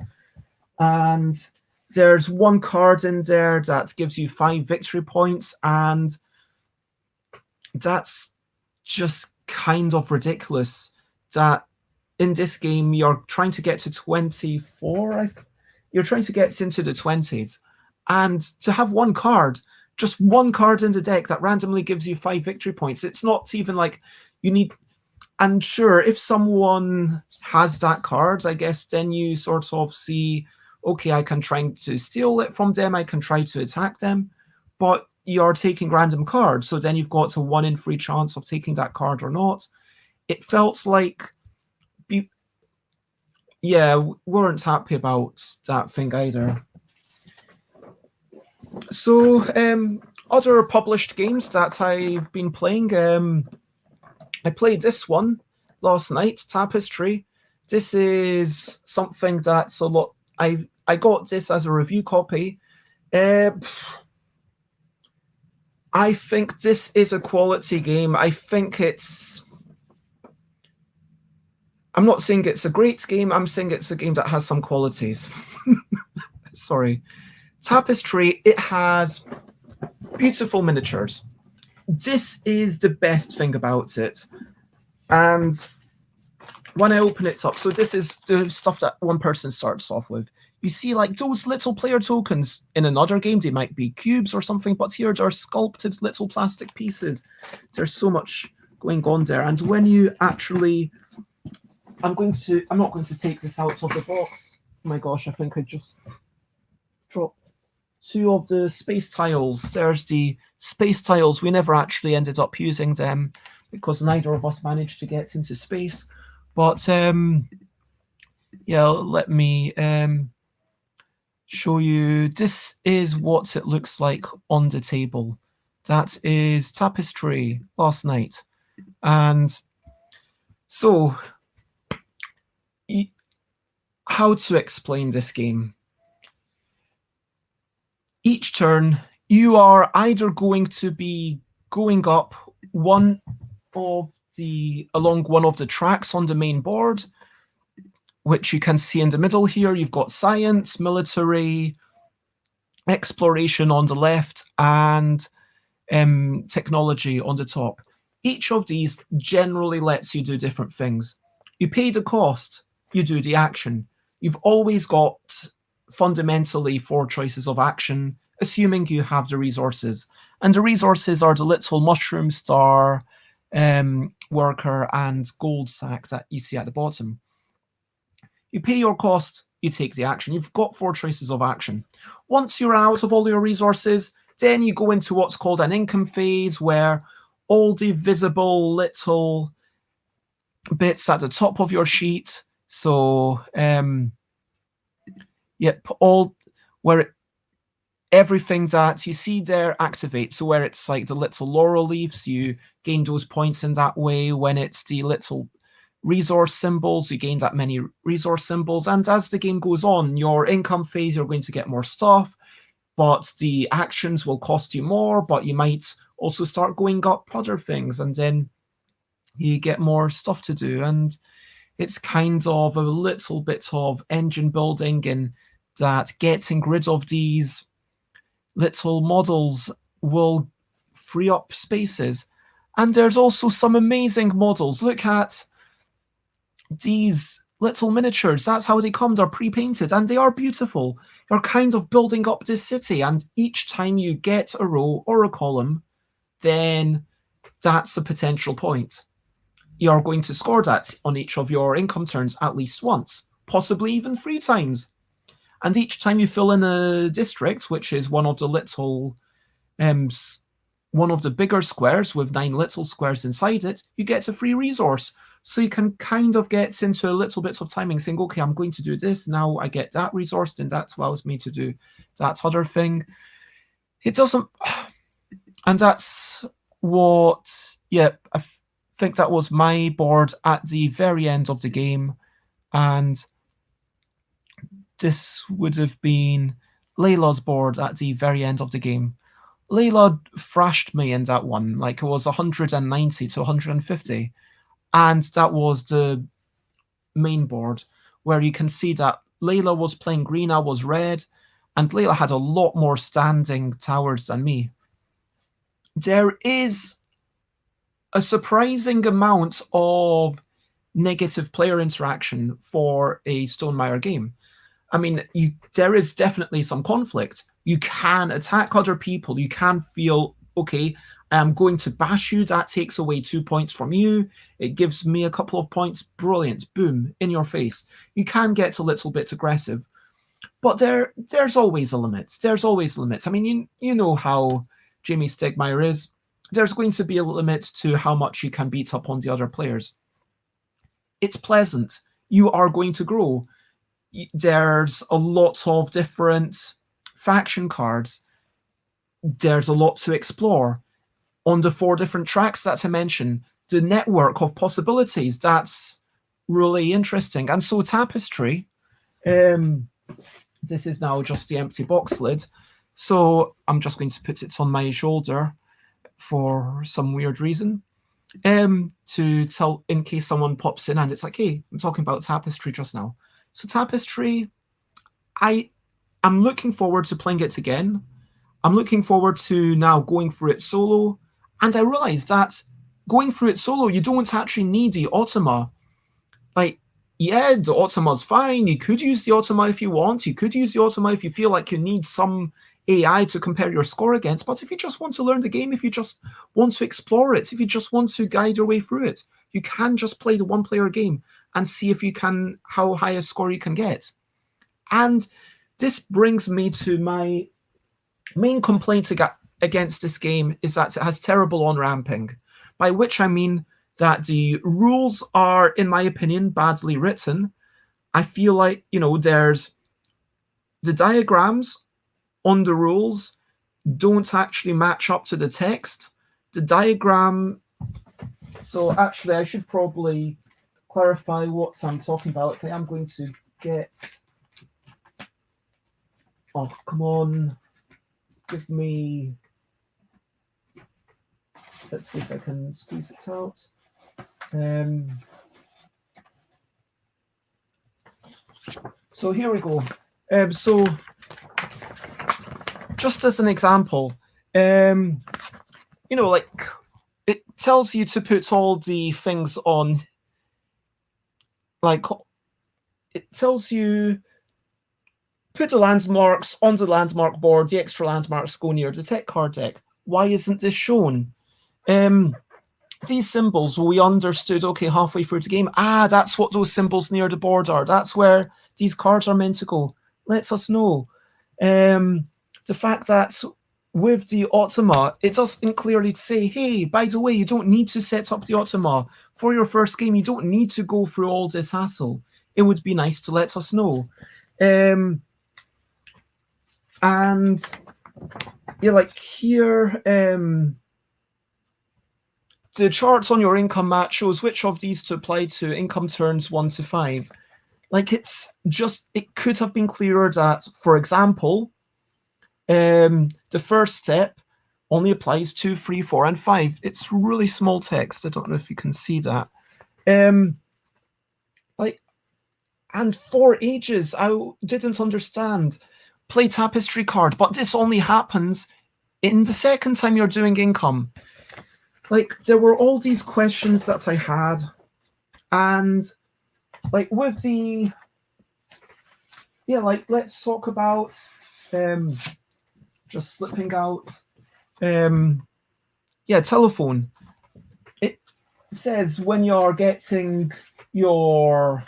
And there's one card in there that gives you 5 victory points, and that's just kind of ridiculous that in this game you're trying to get to 24. You're trying to get into the 20s, and to have one card, just one card in the deck that randomly gives you 5 victory points. It's not even like you need. And sure, if someone has that card, I guess then you sort of see, okay, I can try to steal it from them, I can try to attack them, but you're taking random cards, so then you've got a 1 in 3 chance of taking that card or not. It felt like, we weren't happy about that thing either. So, other published games that I've been playing, I played this one last night, Tapestry. This is something that's a lot. I got this as a review copy. I think this is a quality game. I think it's I'm not saying it's a great game. I'm saying it's a game that has some qualities. Sorry. Tapestry, it has beautiful miniatures. This is the best thing about it. And when I open it up, so this is the stuff that one person starts off with. You see, like, those little player tokens in another game, they might be cubes or something, but here they're sculpted little plastic pieces. There's so much going on there. And when you actually, I'm not going to take this out of the box. Oh my gosh, I think I just dropped two of the space tiles. There's the space tiles. We never actually ended up using them because neither of us managed to get into space. But yeah, let me show you. This is what it looks like on the table. That is Tapestry last night. And so, how to explain this game? Each turn, you are either going to be going up along one of the tracks on the main board, which you can see in the middle here. You've got science, military, exploration on the left, and technology on the top. Each of these generally lets you do different things. You pay the cost, you do the action. You've always got fundamentally 4 choices of action, assuming you have the resources. And the resources are the little mushroom star, worker, and gold sack that you see at the bottom. You pay your cost, you take the action. You've got 4 choices of action. Once you're out of all your resources, then you go into what's called an income phase, where all the visible little bits at the top of your sheet, so everything that you see there activates. So where it's like the little laurel leaves, you gain those points in that way. When it's the little resource symbols, you gain that many resource symbols. And as the game goes on, your income phase, you're going to get more stuff, but the actions will cost you more, but you might also start going up other things, and then you get more stuff to do. And it's kind of a little bit of engine building, in that getting rid of these little models will free up spaces. And there's also some amazing models. Look at these little miniatures. That's how they come. They're pre-painted and they are beautiful. You're kind of building up this city, and each time you get a row or a column, then that's a potential point. You're going to score that on each of your income turns at least once, possibly even 3 times. And each time you fill in a district, which is one of the little, one of the bigger squares with 9 little squares inside it, you get a free resource. So you can kind of get into a little bit of timing, saying, okay, I'm going to do this. Now I get that resource, then that allows me to do that other thing. It doesn't, and that's what, yeah, I think that was my board at the very end of the game. And this would have been Layla's board at the very end of the game. Layla thrashed me in that one, like it was 190 to 150. And that was the main board, where you can see that Layla was playing green, I was red, and Layla had a lot more standing towers than me. There is a surprising amount of negative player interaction for a Stonemaier game. I mean, there is definitely some conflict. You can attack other people. You can feel, okay, I'm going to bash you. That takes away 2 points from you. It gives me a couple of points. Brilliant. Boom. In your face. You can get a little bit aggressive. But there's always a limit. There's always limits. I mean, you know how Jamey Stegmaier is. There's going to be a limit to how much you can beat up on the other players. It's pleasant. You are going to grow. There's a lot of different faction cards. There's a lot to explore. On the 4 different tracks that I mentioned, the network of possibilities, that's really interesting. And so Tapestry, this is now just the empty box lid. So I'm just going to put it on my shoulder for some weird reason. to tell in case someone pops in and it's like, hey, I'm talking about Tapestry just now. So Tapestry, I'm looking forward to playing it again. I'm looking forward to now going through it solo. And I realized that going through it solo, you don't actually need the Automa. Like, yeah, the Automa's fine. You could use the Automa if you want. You could use the Automa if you feel like you need some AI to compare your score against. But if you just want to learn the game, if you just want to explore it, if you just want to guide your way through it, you can just play the one-player game and see if you can, how high a score you can get. And this brings me to my main complaint against this game is that it has terrible on-ramping, by which I mean that the rules are, in my opinion, badly written. I feel like, there's the diagrams on the rules don't actually match up to the text. The diagram, so actually I should probably clarify what I'm talking about. I'm going to get, oh, come on, give me, let's see if I can squeeze it out. So here we go. So just as an example, like it tells you to put all the things on, like it tells you put the landmarks on the landmark board, the extra landmarks go near the tech card deck. Why isn't this shown? These symbols, we understood, okay, halfway through the game, that's what those symbols near the board are. That's where these cards are meant to go. Lets us know. The fact that with the Automa, it doesn't clearly say, hey, by the way, you don't need to set up the Automa. For your first game, you don't need to go through all this hassle. It would be nice to let us know. And yeah, like here, the charts on your income mat shows which of these to apply to income turns 1 to 5. Like it could have been clearer that, for example, the first step only applies to 3, 4, and 5. It's really small text. I don't know if you can see that. And for ages, I didn't understand. Play Tapestry card, but this only happens in the second time you're doing income. Like, there were all these questions that I had, and like with the, let's talk about just slipping out. Telephone. It says when you're getting your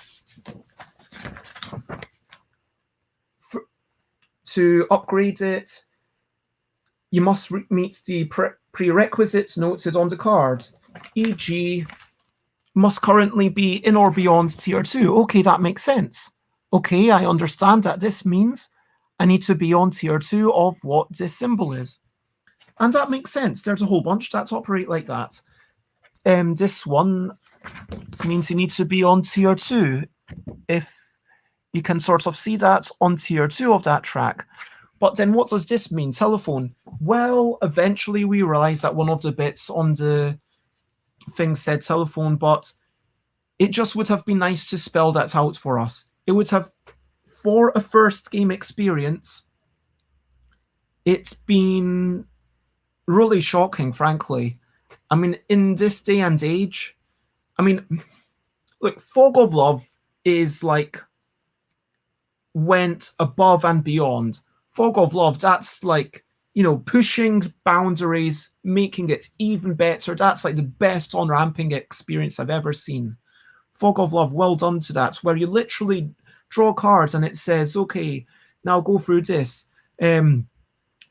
to upgrade it, you must meet the prerequisites noted on the card, e.g. must currently be in or beyond tier 2. Okay, that makes sense. Okay, I understand that this means I need to be on tier 2 of what this symbol is. And that makes sense. There's a whole bunch that operate like that. This one means you need to be on tier 2 if you can sort of see that on tier 2 of that track. But then what does this mean? Telephone. Well, eventually we realized that one of the bits on the thing said telephone, but it just would have been nice to spell that out for us. It would have, for a first game experience, it's been really shocking, frankly. I mean, in this day and age, I mean, look, Fog of Love is like, went above and beyond. Fog of Love, that's like, pushing boundaries, making it even better. That's like the best on-ramping experience I've ever seen. Fog of Love, well done to that, where you literally draw cards and it says, okay, now go through this,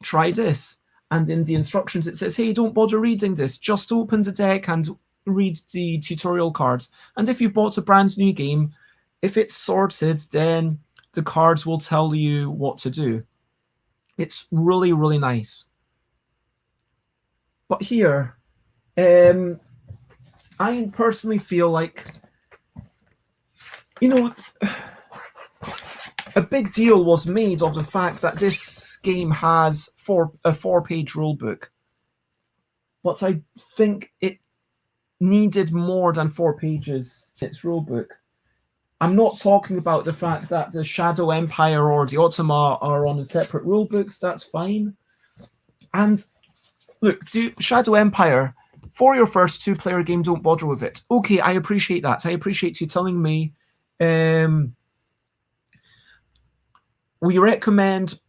try this. And in the instructions, it says, hey, don't bother reading this. Just open the deck and read the tutorial cards. And if you've bought a brand new game, if it's sorted, then the cards will tell you what to do. It's really, really nice. But here, I personally feel like, a big deal was made of the fact that this game has a 4-page rulebook. But I think it needed more than 4 pages in its rulebook. I'm not talking about the fact that the Shadow Empire or the Automa are on separate rulebooks. That's fine. And look, Shadow Empire, for your first 2-player game, don't bother with it. Okay, I appreciate that. I appreciate you telling me we recommend,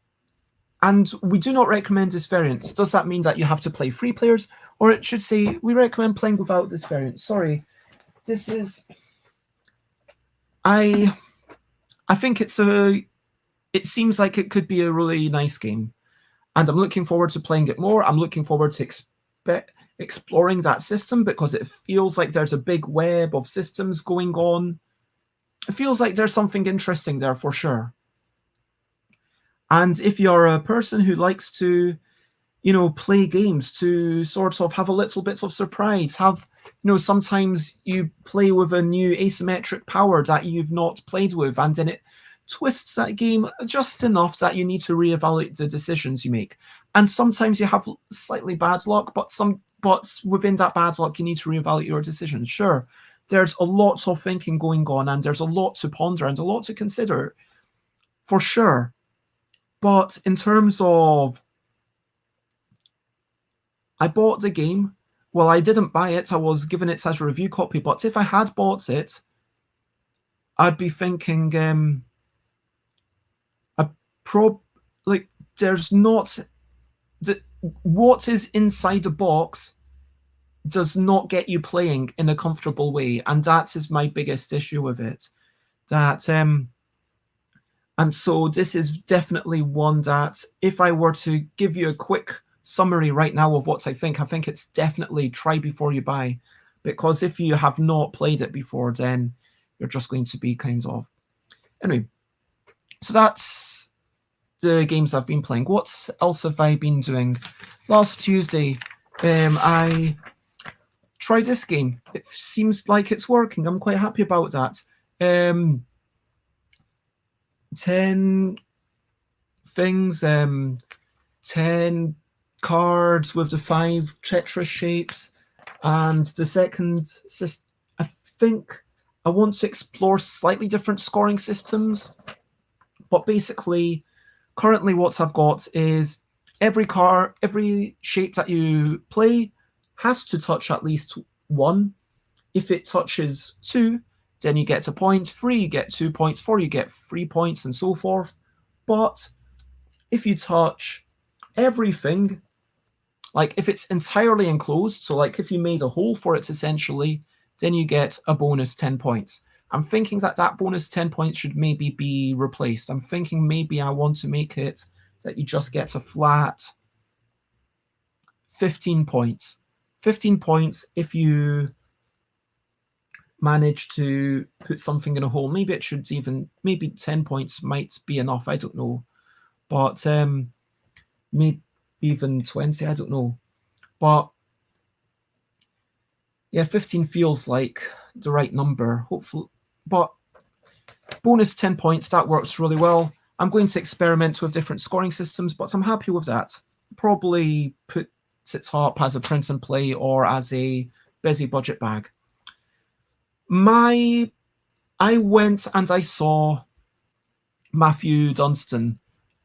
and we do not recommend this variant. Does that mean that you have to play 3 players? Or it should say, we recommend playing without this variant. Sorry, this is... I think it seems like it could be a really nice game. And I'm looking forward to playing it more. I'm looking forward to exploring that system because it feels like there's a big web of systems going on. It feels like there's something interesting there for sure. And if you're a person who likes to, play games to sort of have a little bit of surprise, sometimes you play with a new asymmetric power that you've not played with, and then it twists that game just enough that you need to reevaluate the decisions you make. And sometimes you have slightly bad luck, but within that bad luck, you need to reevaluate your decisions. Sure, there's a lot of thinking going on, and there's a lot to ponder and a lot to consider, for sure. But in terms of, I bought the game. Well, I didn't buy it. I was given it as a review copy. But if I had bought it, I'd be thinking, there's not what is inside the box does not get you playing in a comfortable way, and that is my biggest issue with it. And so this is definitely one that, if I were to give you a quick summary right now of what I think it's definitely try before you buy, because if you have not played it before, then you're just going to be kind of... Anyway, so that's the games I've been playing. What else have I been doing? Last Tuesday, I tried this game. It seems like it's working. I'm quite happy about that. 10 things, 10 cards with the 5 Tetris shapes, and the second system, I think I want to explore slightly different scoring systems, but basically currently what I've got is every shape that you play has to touch at least 1. If it touches 2, then you get a point. 3, you get 2 points. 4, you get 3 points, and so forth. But if you touch everything, like if it's entirely enclosed, so like if you made a hole for it essentially, then you get a bonus 10 points. I'm thinking that bonus 10 points should maybe be replaced. I'm thinking maybe I want to make it that you just get a flat 15 points. 15 points if you manage to put something in a hole. Maybe it should maybe 10 points might be enough. I don't know. But maybe even 20, I don't know. But yeah, 15 feels like the right number, hopefully. But bonus 10 points, that works really well. I'm going to experiment with different scoring systems, but I'm happy with that. Probably put it up as a print and play or as a busy budget bag. I went and I saw Matthew Dunstan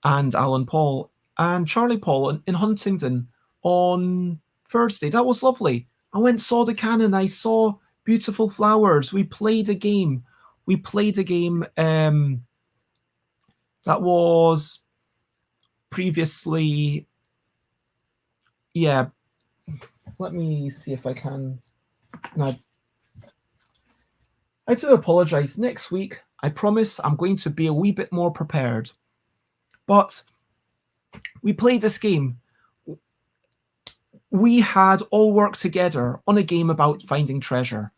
and Alan Paul and Charlie Paul in Huntingdon on Thursday. That was lovely. I went and saw the cannon. I saw beautiful flowers. We played a game. That was previously... Yeah. Let me see if I can... No. I do apologize. Next week, I promise I'm going to be a wee bit more prepared. But we played this game. We had all worked together on a game about finding treasure.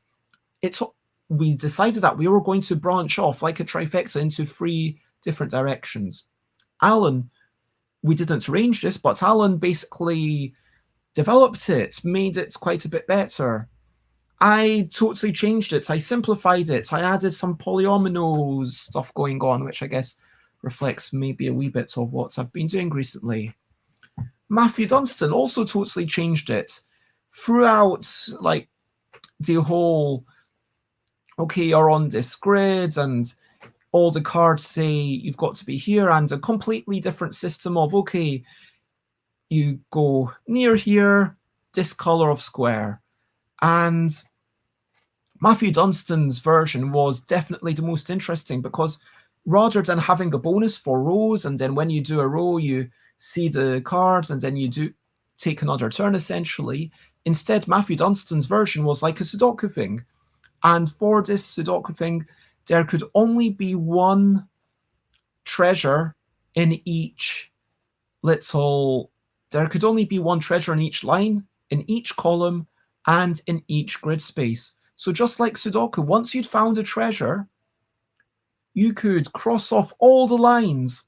We decided that we were going to branch off like a trifecta into 3 different directions. Alan, we didn't arrange this, but Alan basically developed it, made it quite a bit better. I totally changed it. I simplified it. I added some polyomino stuff going on, which I guess reflects maybe a wee bit of what I've been doing recently. Matthew Dunstan also totally changed it. Throughout, like, the whole, okay, you're on this grid and all the cards say you've got to be here, and a completely different system of, okay, you go near here, this color of square. And Matthew Dunstan's version was definitely the most interesting, because rather than having a bonus for rows, and then when you do a row, you see the cards, and then you do take another turn, essentially. Instead, Matthew Dunstan's version was like a Sudoku thing. And for this Sudoku thing, there could only be one treasure in each there could only be one treasure in each line, in each column, and in each grid space. So just like Sudoku, once you'd found a treasure, you could cross off all the lines.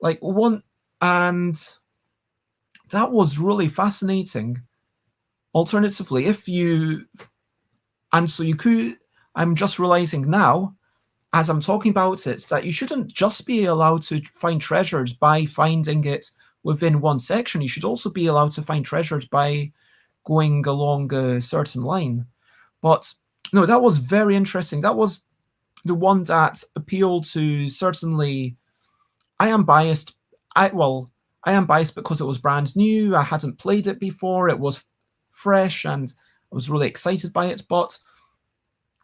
Like one, and that was really fascinating. Alternatively, I'm just realizing now, as I'm talking about it, that you shouldn't just be allowed to find treasures by finding it within one section. You should also be allowed to find treasures by going along a certain line. But no, that was very interesting. That was the one that appealed to, certainly, I am biased. I am biased because it was brand new. I hadn't played it before. It was fresh and I was really excited by it. But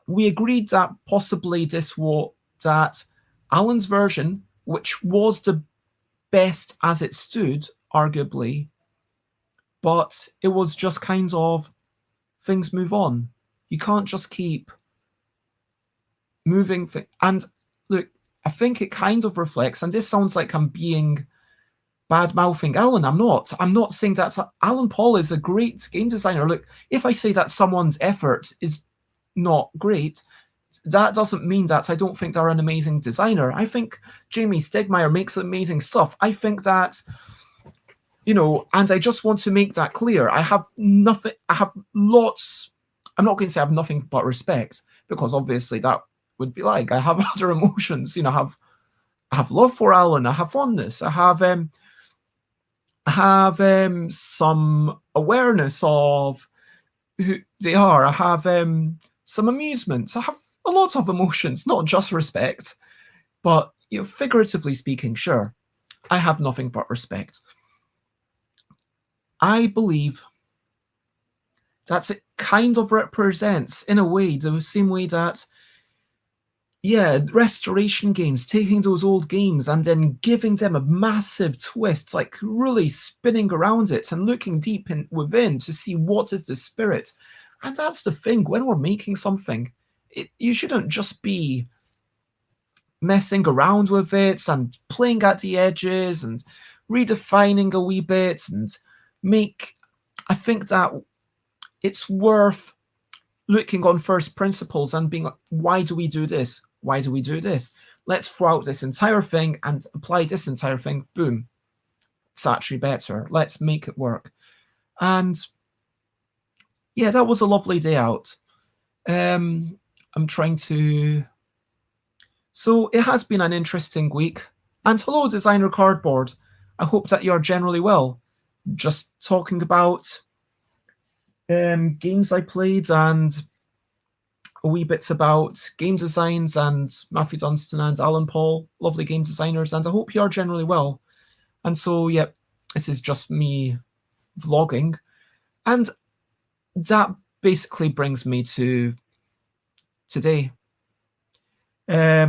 we agreed that possibly that Alan's version, which was the best as it stood, arguably, but it was just kind of, things move on. You can't just keep moving. And look, I think it kind of reflects, and this sounds like I'm being bad-mouthing Alan. I'm not saying that. Alan Paul is a great game designer. Look, if I say that someone's effort is not great, that doesn't mean that I don't think they're an amazing designer. I think Jamie Stegmaier makes amazing stuff. I think that, and I just want to make that clear. I have lots, I'm not going to say I have nothing but respect, because obviously that would be like, I have other emotions. I have love for Alan. I have fondness. I have some awareness of who they are. I have some amusements. I have a lot of emotions, not just respect, but figuratively speaking, sure, I have nothing but respect. I believe that it kind of represents, in a way, the same way that, restoration games, taking those old games and then giving them a massive twist, like really spinning around it and looking deep within to see what is the spirit. And that's the thing, when we're making something, you shouldn't just be messing around with it and playing at the edges and redefining a wee bit I think that it's worth looking on first principles and being like, why do we do this? Why do we do this? Let's throw out this entire thing and apply this entire thing. Boom. It's actually better. Let's make it work. And that was a lovely day out. I'm trying to... So it has been an interesting week. And hello, Designer Cardboard. I hope that you're generally well. Just talking about games I played and a wee bit about game designs and Matthew Dunstan and Alan Paul, lovely game designers, and I hope you're generally well. And so, this is just me vlogging. And that basically brings me to today. I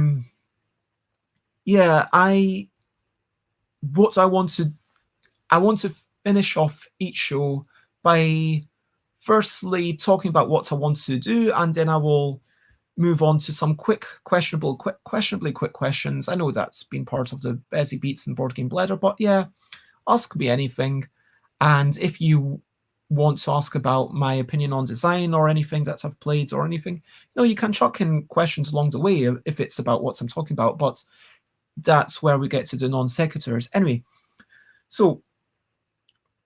want to finish off each show by firstly talking about what I want to do, and then I will move on to some questionably quick questions. I know that's been part of the Bezzy Beats and Board Game Bladder, but ask me anything. And if you want to ask about my opinion on design or anything that I've played or anything, you can chuck in questions along the way if it's about what I'm talking about, but that's where we get to the non sequiturs. Anyway, so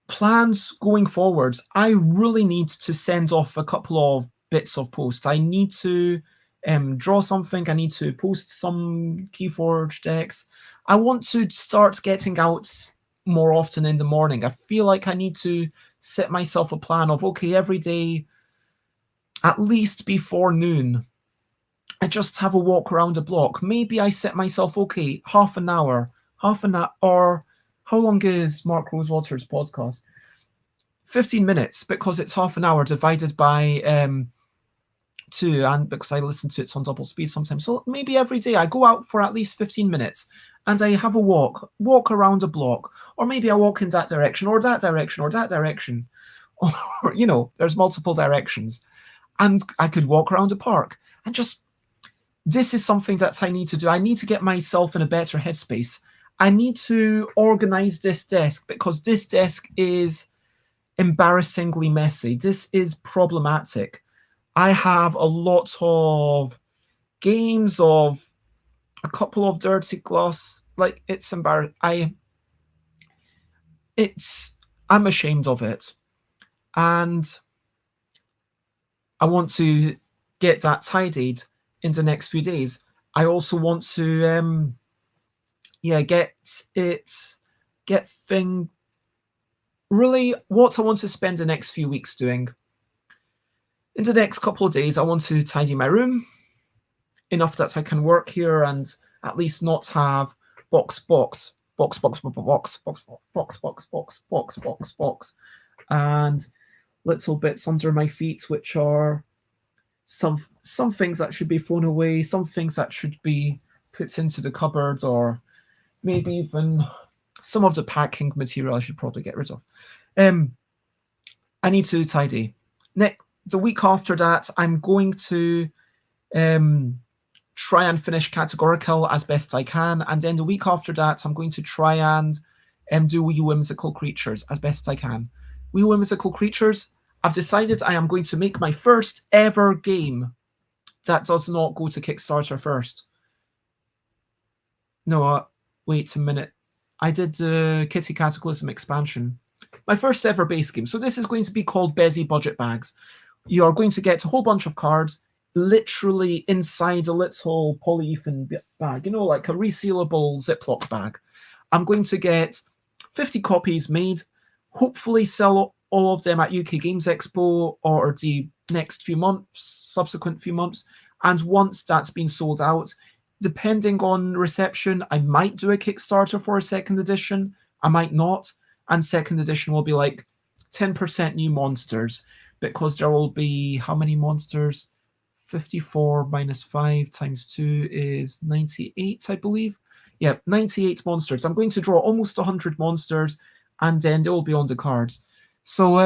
plans going forwards, I really need to send off a couple of bits of posts. I need to draw something. I need to post some Keyforge decks. I want to start getting out more often in the morning. I feel like I need to set myself a plan of, okay, every day at least before noon, I just have a walk around the block. Maybe I set myself, okay, half an hour, or how long is Mark Rosewater's podcast? 15 minutes, because it's half an hour divided by 2, and because I listen to it on double speed sometimes. So maybe every day I go out for at least 15 minutes and I have a walk around a block, or maybe I walk in that direction or that direction or that direction, or, there's multiple directions, and I could walk around the park and just, this is something that I need to do. I need to get myself in a better headspace. I need to organize this desk, because this desk is embarrassingly messy. This is problematic. I have a lot of games, of a couple of dirty glass. Like, it's embarrassing. I'm ashamed of it, and I want to get that tidied in the next few days. I also want to really what I want to spend the next few weeks doing. In the next couple of days, I want to tidy my room enough that I can work here and at least not have box, and little bits under my feet, which are some things that should be thrown away, some things that should be put into the cupboard, or maybe even some of the packing material I should probably get rid of. I need to tidy. The week after that, I'm going to try and finish Categorical as best I can, and then the week after that, I'm going to try and do Wee Whimsical Creatures as best I can. Wee Whimsical Creatures, I've decided I am going to make my first ever game that does not go to Kickstarter first. No, wait a minute. I did the Kitty Cataclysm expansion. My first ever base game. So this is going to be called Bezzy Budget Bags. You are going to get a whole bunch of cards literally inside a little polyethylene bag, like a resealable Ziploc bag. I'm going to get 50 copies made, hopefully sell all of them at UK Games Expo or the next subsequent few months. And once that's been sold out, depending on reception, I might do a Kickstarter for a second edition. I might not. And second edition will be like 10% new monsters, because there will be how many monsters? 54 minus 5 times 2 is 98, I believe. Yeah, 98 monsters. I'm going to draw almost 100 monsters, and then they will be on the cards. So,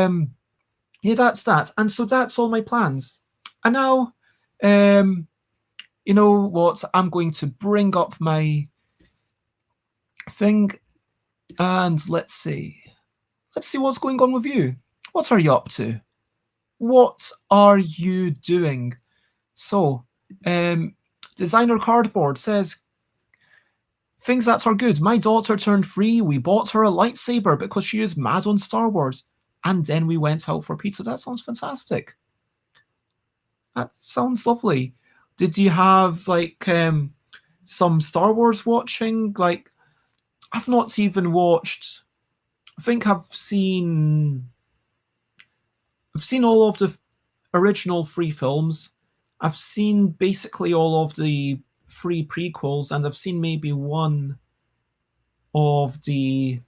yeah, that's that. And so that's all my plans. And now, you know what? I'm going to bring up my thing, and let's see what's going on with you. What are you up to? What are you doing? So, Designer Cardboard says, things that are good. My daughter turned 3. We bought her a lightsaber because she is mad on Star Wars. And then we went out for pizza. That sounds fantastic. That sounds lovely. Did you have some Star Wars watching? Like, I've not even watched. I think I've seen all of the original 3 films. I've seen basically all of the 3 prequels, and I've seen maybe one of the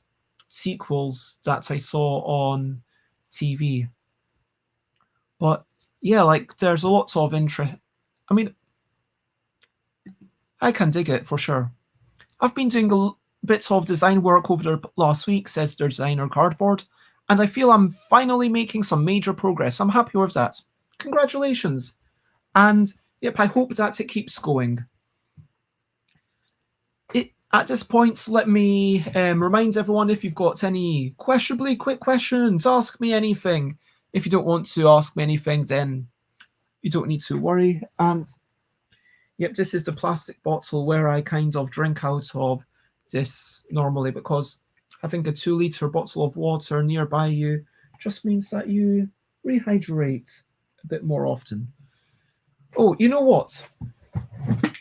sequels that I saw on TV. But yeah, there's a lot of interest. I mean, I can dig it for sure. I've been doing bits of design work over the last week, says Designer Cardboard, and I feel I'm finally making some major progress. I'm happy with that. Congratulations. And yep, I hope that it keeps going. At this point, let me remind everyone, if you've got any questionably quick questions, ask me anything. If you don't want to ask me anything, then you don't need to worry. And yep, this is the plastic bottle where I kind of drink out of this normally, because having a 2-liter bottle of water nearby you just means that you rehydrate a bit more often. Oh, you know what?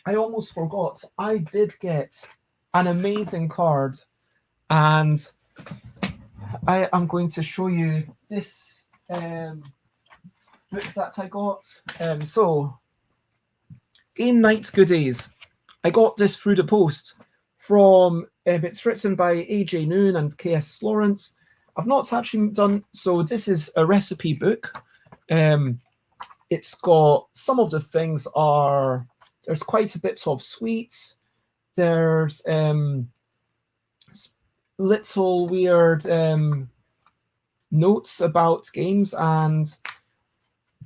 I almost forgot. I did get an amazing card, and I am going to show you this. book that I got. So, Game Night Goodies. I got this through the post from, it's written by AJ Noon and KS Lawrence. I've not actually done, so this is a recipe book. It's got, some of the things are, there's quite a bit of sweets. There's little weird notes about games, and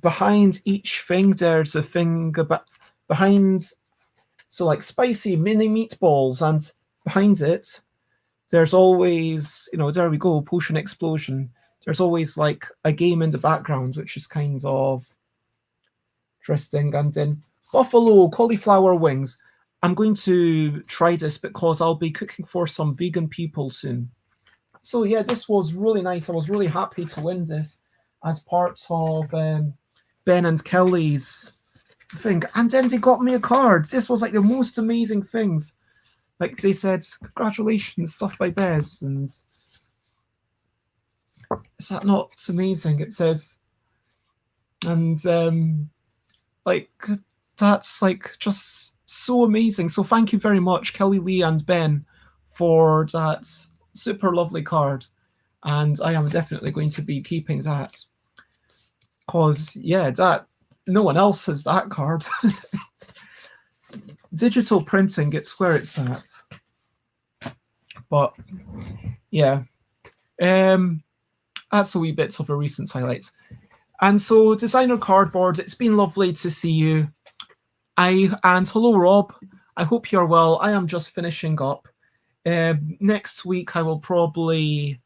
behind each thing there's a thing about behind, so like spicy mini meatballs, and behind it there's always, there we go, potion explosion. There's always like a game in the background, which is kind of interesting. And then buffalo cauliflower wings. I'm going to try this because I'll be cooking for some vegan people soon. So yeah, this was really nice. I was really happy to win this as part of Ben and Kelly's thing. And then they got me a card. This was like the most amazing things. Like they said, congratulations, stuff by Bez. And is that not amazing? It says, and like that's like just so amazing. So thank you very much, Kelly Lee and Ben, for that super lovely card. And I am definitely going to be keeping that. Because, yeah, that no one else has that card. Digital printing, it's where it's at. But, yeah. That's a wee bit of a recent highlight. And so, Designer Cardboard, it's been lovely to see you. And hello, Rob. I hope you're well. I am just finishing up. Next week, I will probably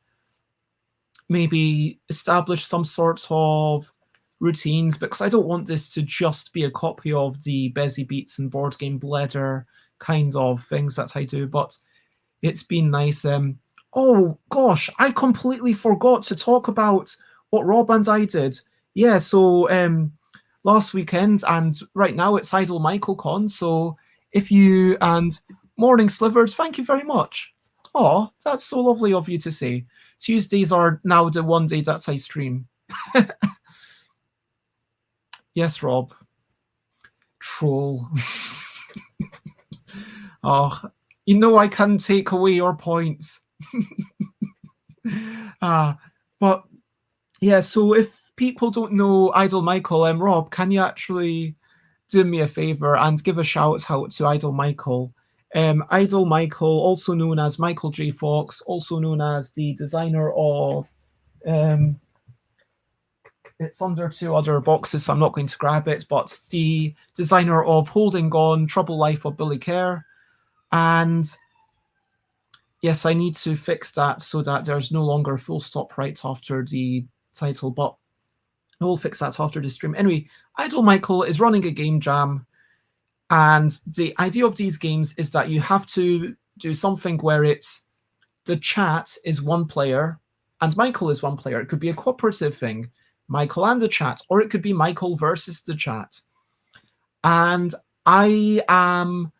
maybe establish some sort of routines, because I don't want this to just be a copy of the Bezzy Beats and Board Game Bladder kind of things that I do, but it's been nice. Oh, gosh, I completely forgot to talk about what Rob and I did. Yeah, so last weekend, and right now it's Idle Michael Con, so if you, and Morning Slivers, thank you very much. Oh, that's so lovely of you to say. Tuesdays are now the one day that I stream. Yes, Rob. Troll. Oh, I can take away your points. But yeah, so if people don't know Idle Michael, Rob, can you actually do me a favor and give a shout out to Idle Michael? Idle Michael, also known as Michael J. Fox, also known as the designer of it's under two other boxes, so I'm not going to grab it, but the designer of Holding On, Trouble Life of Billy Kerr. And yes, I need to fix that so that there's no longer a full stop right after the title, but we'll fix that after the stream. Anyway, Idle Michael is running a game jam, and the idea of these games is that you have to do something where it's the chat is one player and Michael is one player. It could be a cooperative thing, Michael and the chat, or it could be Michael versus the chat. And I am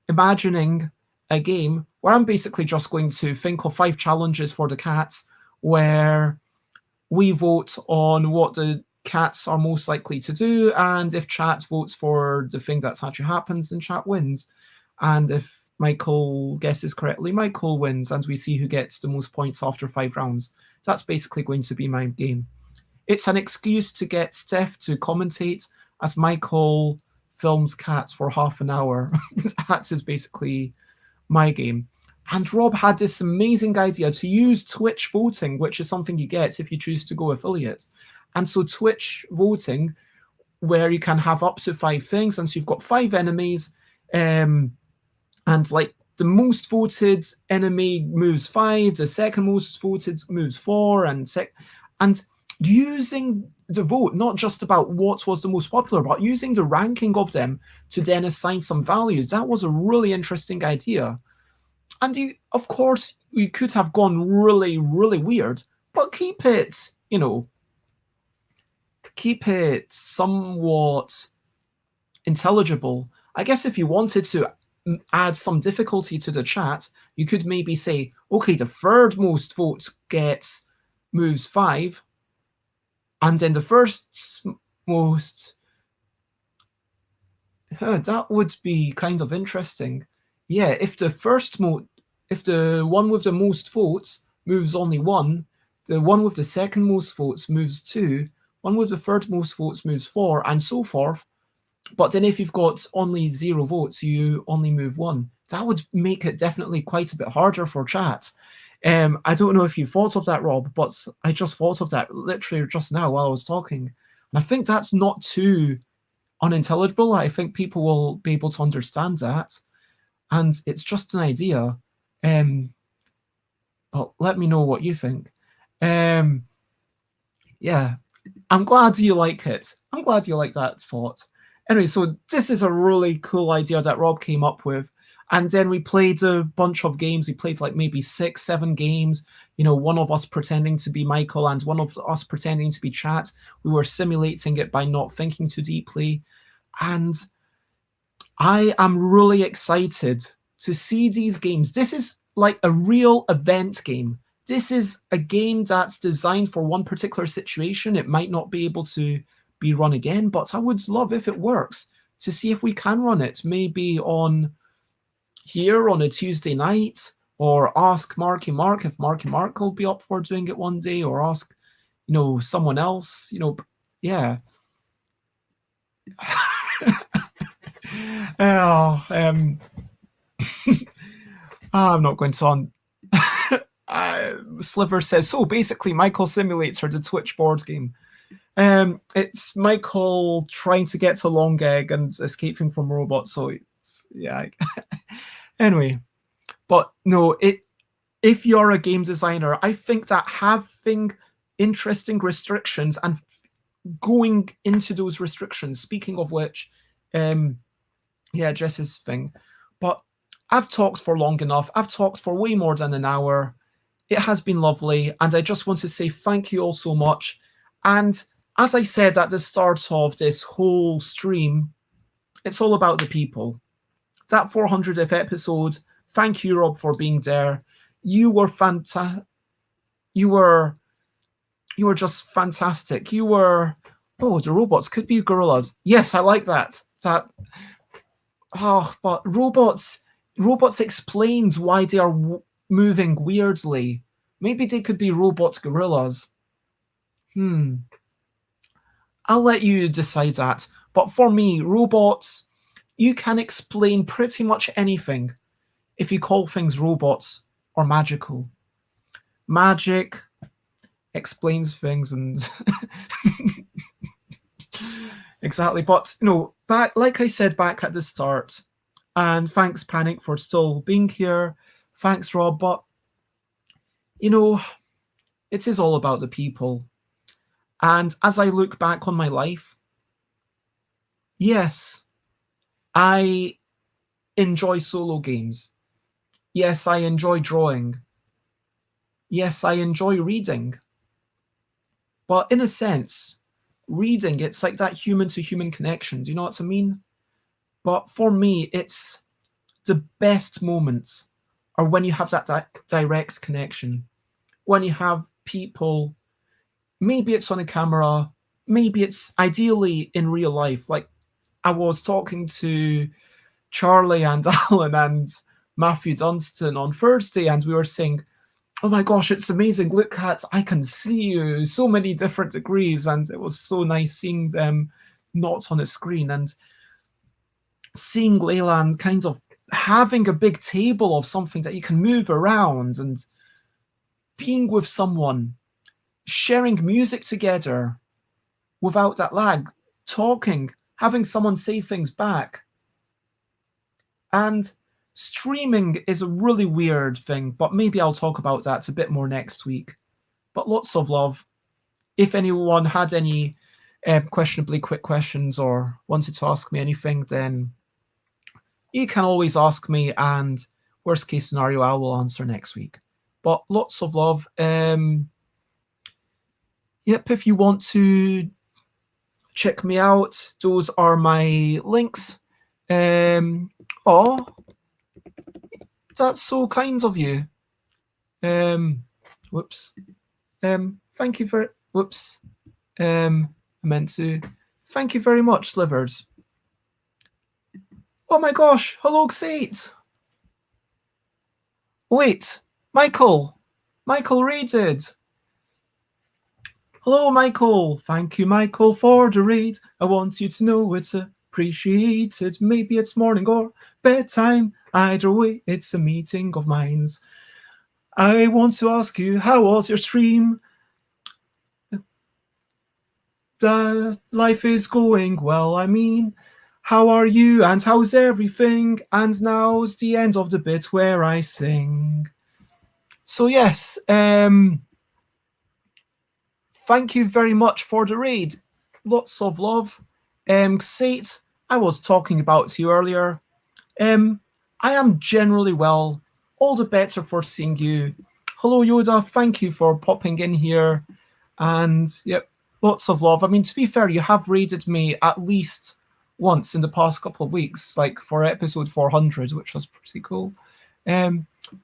imagining a game where I'm basically just going to think of 5 challenges for the cats, where we vote on what the cats are most likely to do, and if chat votes for the thing that actually happens, then chat wins. And if Michael guesses correctly, Michael wins, and we see who gets the most points after 5 rounds. That's basically going to be my game. It's an excuse to get Steph to commentate as Michael films cats for half an hour. That is basically my game. And Rob had this amazing idea to use Twitch voting, which is something you get if you choose to go affiliate. And so Twitch voting, where you can have up to 5 things, and so you've got 5 enemies, and like the most voted enemy moves 5, the second most voted moves 4, and using the vote, not just about what was the most popular, but using the ranking of them to then assign some values. That was a really interesting idea. And of course, you could have gone really, really weird, but keep it, keep it somewhat intelligible. I guess if you wanted to add some difficulty to the chat, you could maybe say, okay, the third most votes moves 5, and then the first most. That would be kind of interesting. Yeah, if the if the one with the most votes moves only one, the one with the second most votes moves two, one with the third most votes moves four, and so forth. But then if you've got only 0 votes, you only move one. That would make it definitely quite a bit harder for chat. I don't know if you thought of that, Rob, but I just thought of that literally just now while I was talking. And I think that's not too unintelligible. I think people will be able to understand that. And it's just an idea. But let me know what you think. Yeah, I'm glad you like it. I'm glad you like that thought. Anyway, so this is a really cool idea that Rob came up with. And then we played a bunch of games. We played like maybe 6, 7 games. You know, one of us pretending to be Michael and one of us pretending to be Chat. We were simulating it by not thinking too deeply. And I am really excited to see these games. This is like a real event game. This is a game that's designed for one particular situation. It might not be able to be run again, but I would love, if it works, to see if we can run it, maybe on here on a Tuesday night, or ask Marky Mark if Marky Mark will be up for doing it one day, or ask, you know, someone else, you know, yeah. Oh, I'm not going to on. Sliver says, so basically Michael Simulator, the Twitch board game. It's Michael trying to get to Long Egg and escaping from robots. So yeah. Anyway, but no, if you're a game designer, I think that having interesting restrictions and going into those restrictions, speaking of which, yeah, Jess's thing. But I've talked for long enough. I've talked for way more than an hour. It has been lovely. And I just want to say thank you all so much. And as I said at the start of this whole stream, it's all about the people. That 400th episode, thank you, Rob, for being there. You were fantastic. You were just fantastic. You were, oh, the robots could be gorillas. Yes, I like that. But robots explains why they are moving weirdly. Maybe they could be robot gorillas. I'll let you decide that. But for me, robots, you can explain pretty much anything if you call things robots or magical. Magic explains things and exactly. But you know, back like I said back at the start, and thanks Panic for still being here. Thanks Rob, but you know, it is all about the people. And as I look back on my life, yes, I enjoy solo games. Yes, I enjoy drawing. Yes, I enjoy reading. But in a sense, reading, it's like that human-to-human connection. Do you know what I mean? But for me, it's the best moments are when you have that direct connection. When you have people, maybe it's on a camera, maybe it's ideally in real life. Like I was talking to Charlie and Alan and Matthew Dunstan on Thursday, and we were saying, oh my gosh, it's amazing. Look at, I can see you so many different degrees. And it was so nice seeing them not on a screen and seeing Leyland kind of having a big table of something that you can move around and being with someone, sharing music together without that lag, talking, having someone say things back. And streaming is a really weird thing, but maybe I'll talk about that a bit more next week. But lots of love. If anyone had any questionably quick questions or wanted to ask me anything, then you can always ask me, and worst case scenario, I will answer next week. But lots of love. Yep, if you want to check me out, those are my links. Oh, that's so kind of you. Whoops. Thank you for. Whoops. I meant to. Thank you very much, Slivers. Oh my gosh, hello, Xate. Wait, Michael. Michael raided. Hello, Michael. Thank you, Michael, for the raid. I want you to know it's appreciated. Maybe it's morning or bedtime. Either way, it's a meeting of minds. I want to ask you, how was your stream? Life is going well, I mean. How are you and how's everything? And now's the end of the bit where I sing. So yes, thank you very much for the raid. Lots of love. Xate, I was talking about to you earlier. I am generally well. All the better for seeing you. Hello, Yoda. Thank you for popping in here. And yep, lots of love. I mean, to be fair, you have raided me at least once in the past couple of weeks, like for episode 400, which was pretty cool.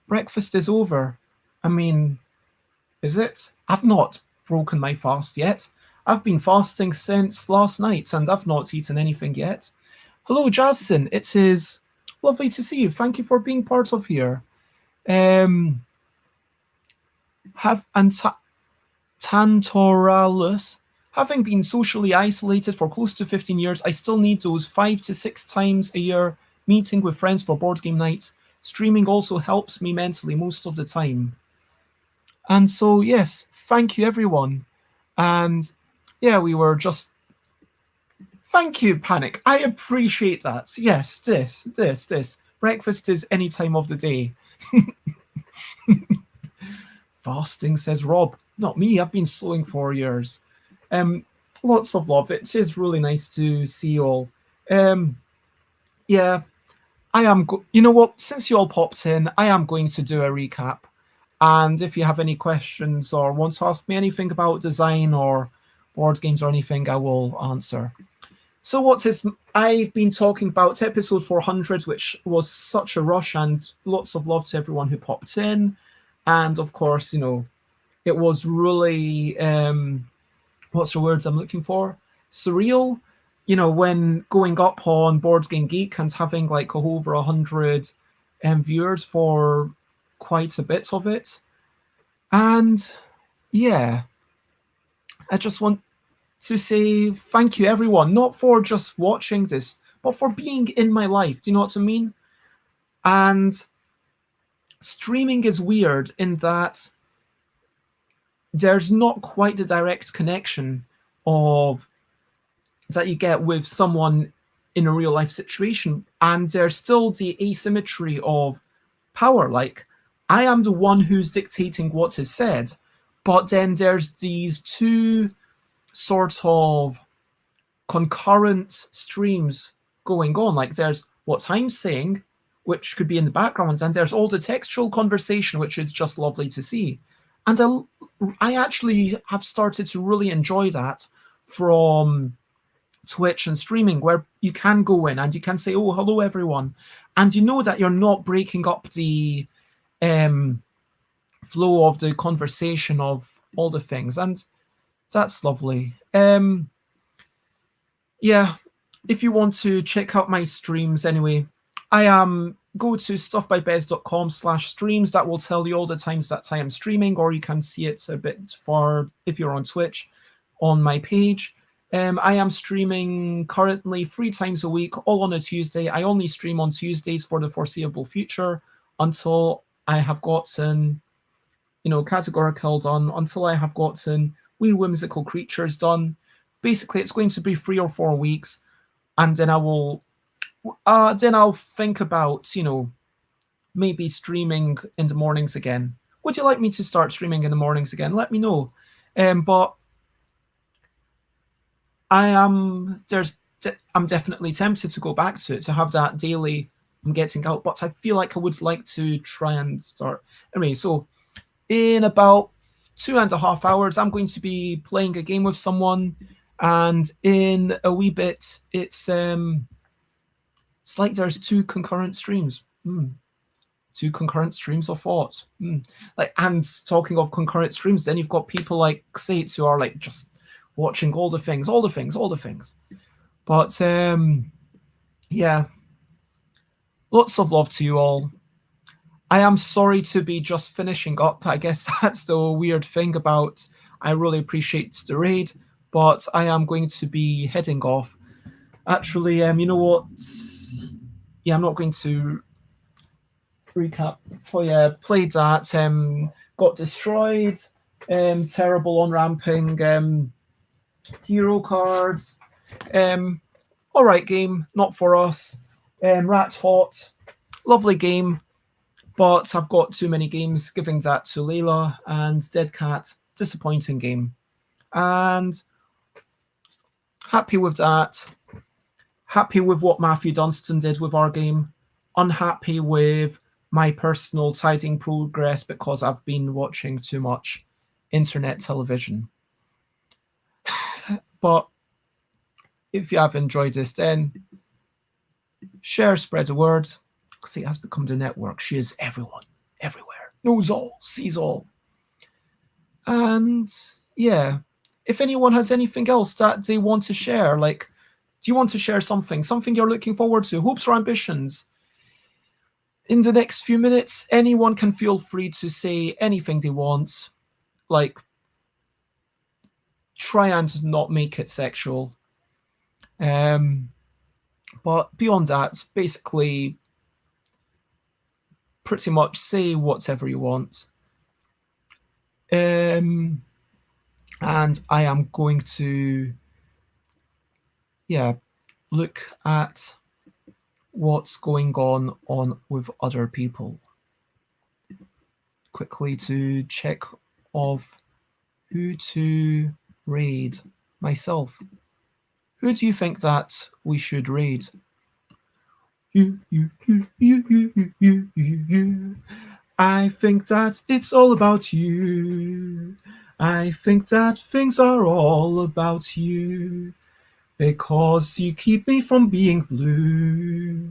Breakfast is over. I mean, is it? I've not broken my fast yet. I've been fasting since last night and I've not eaten anything yet. Hello, Jason. It is lovely to see you. Thank you for being part of here. Tantoralus, having been socially isolated for close to 15 years, I still need those 5 to 6 times a year meeting with friends for board game nights. Streaming also helps me mentally most of the time. And so, yes, thank you, everyone. And yeah, we were just... Thank you, Panic. I appreciate that. Yes, this. Breakfast is any time of the day. Fasting, says Rob. Not me. I've been slowing for years. Lots of love. It is really nice to see you all. Yeah, I am... you know what? Since you all popped in, I am going to do a recap. And if you have any questions or want to ask me anything about design or board games or anything, I will answer. So I've been talking about episode 400, which was such a rush, and lots of love to everyone who popped in. And of course, you know, it was really, what's the words I'm looking for? Surreal. You know, when going up on Board Game Geek and having like over 100 viewers for quite a bit of it. And yeah, I just want to say thank you, everyone, not for just watching this, but for being in my life. Do you know what I mean? And streaming is weird in that there's not quite the direct connection of that you get with someone in a real life situation, and there's still the asymmetry of power. Like, I am the one who's dictating what is said, but then there's these two sort of concurrent streams going on. Like, there's what I'm saying, which could be in the background, and there's all the textual conversation, which is just lovely to see. And I actually have started to really enjoy that from Twitch and streaming, where you can go in and you can say, oh, hello, everyone. And you know that you're not breaking up the flow of the conversation of all the things. And that's lovely. Yeah, if you want to check out my streams anyway, go to stuffbybez.com/streams. That will tell you all the times that I am streaming, or you can see it a bit far if you're on Twitch on my page. I am streaming currently 3 times a week, all on a Tuesday. I only stream on Tuesdays for the foreseeable future until I have gotten, you know, Categorical done, until I have gotten Wee Whimsical Creatures done. Basically, it's going to be 3 or 4 weeks, and then I'll think about, you know, maybe streaming in the mornings again. Would you like me to start streaming in the mornings again? Let me know. But I'm definitely tempted to go back to it, to have that daily I'm getting out, but I feel like I would like to try and start. Anyway, so in about 2.5 hours, I'm going to be playing a game with someone, and in a wee bit, it's like there's 2 concurrent streams. 2 concurrent streams of thought. Like, and talking of concurrent streams, then you've got people like Xate who are like just watching all the things. But yeah, lots of love to you all. I am sorry to be just finishing up. I guess that's the weird thing about I really appreciate the raid, but I am going to be heading off. Actually, you know what? Yeah, I'm not going to recap. For yeah, played that. Got destroyed. Terrible on ramping. Hero cards. All right game, not for us. Rat's Hot, lovely game, but I've got too many games. Giving that to Layla. And Dead Cat, disappointing game. And happy with that. Happy with what Matthew Dunstan did with our game. Unhappy with my personal tidying progress because I've been watching too much internet television. But if you have enjoyed this, then share, spread the word. See, it has become the network. She is everyone, everywhere, knows all, sees all. And yeah, if anyone has anything else that they want to share, like, do you want to share something you're looking forward to, hopes or ambitions? In the next few minutes, anyone can feel free to say anything they want. Like, try and not make it sexual. But beyond that, basically, pretty much say whatever you want. And I am going to, look at what's going on with other people. Quickly to check of who to raid myself. Who do you think that we should raid? You. I think that it's all about you. I think that things are all about you. Because you keep me from being blue.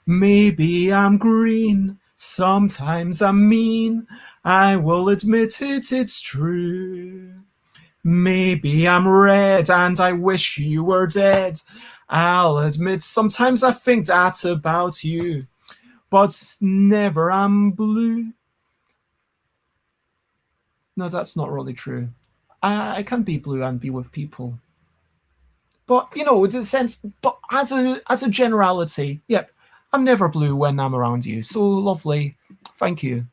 Maybe I'm green, sometimes I'm mean. I will admit it, it's true. Maybe I'm red and I wish you were dead. I'll admit sometimes I think that about you. But never I'm blue. No, that's not really true. I can be blue and be with people. But it's a sense. But as a generality, yep, I'm never blue when I'm around you. So lovely, thank you.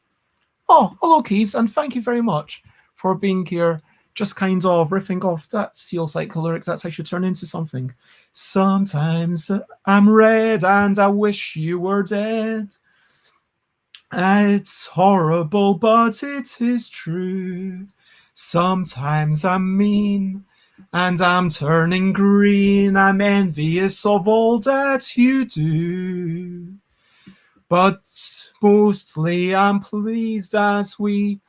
Oh, hello, Keys, and thank you very much for being here. Just kind of riffing off. That feels like a lyric that I should turn into something. Sometimes I'm red and I wish you were dead. It's horrible, but it is true. Sometimes I'm mean and I'm turning green. I'm envious of all that you do. But mostly I'm pleased as we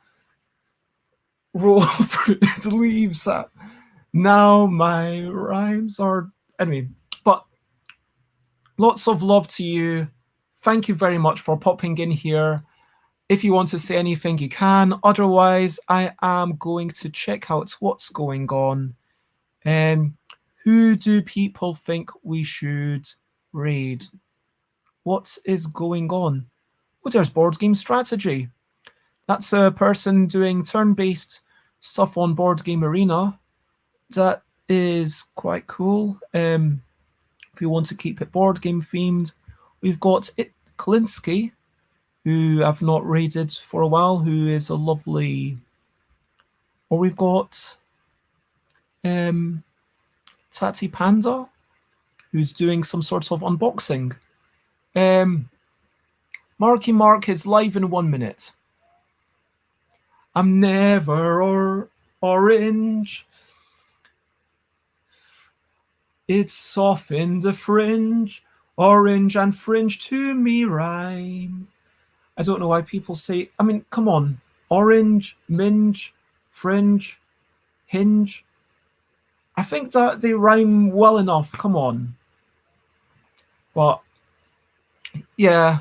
roll through the leaves. Now my rhymes are... Anyway, but lots of love to you. Thank you very much for popping in here. If you want to say anything, you can. Otherwise, I am going to check out what's going on. Who do people think we should raid? What is going on? Oh, there's Board Game Strategy. That's a person doing turn-based stuff on Board Game Arena. That is quite cool. If you want to keep it board game themed, we've got Kalinsky, who I've not raided for a while, who is a lovely... Or we've got Tati Panda, who's doing some sort of unboxing. Marky Mark is live in 1 minute. I'm never orange. It's off in the fringe. Orange and fringe to me rhyme. I don't know why people say... I mean, come on. Orange, minge, fringe, hinge. I think that they rhyme well enough. Come on. But, yeah.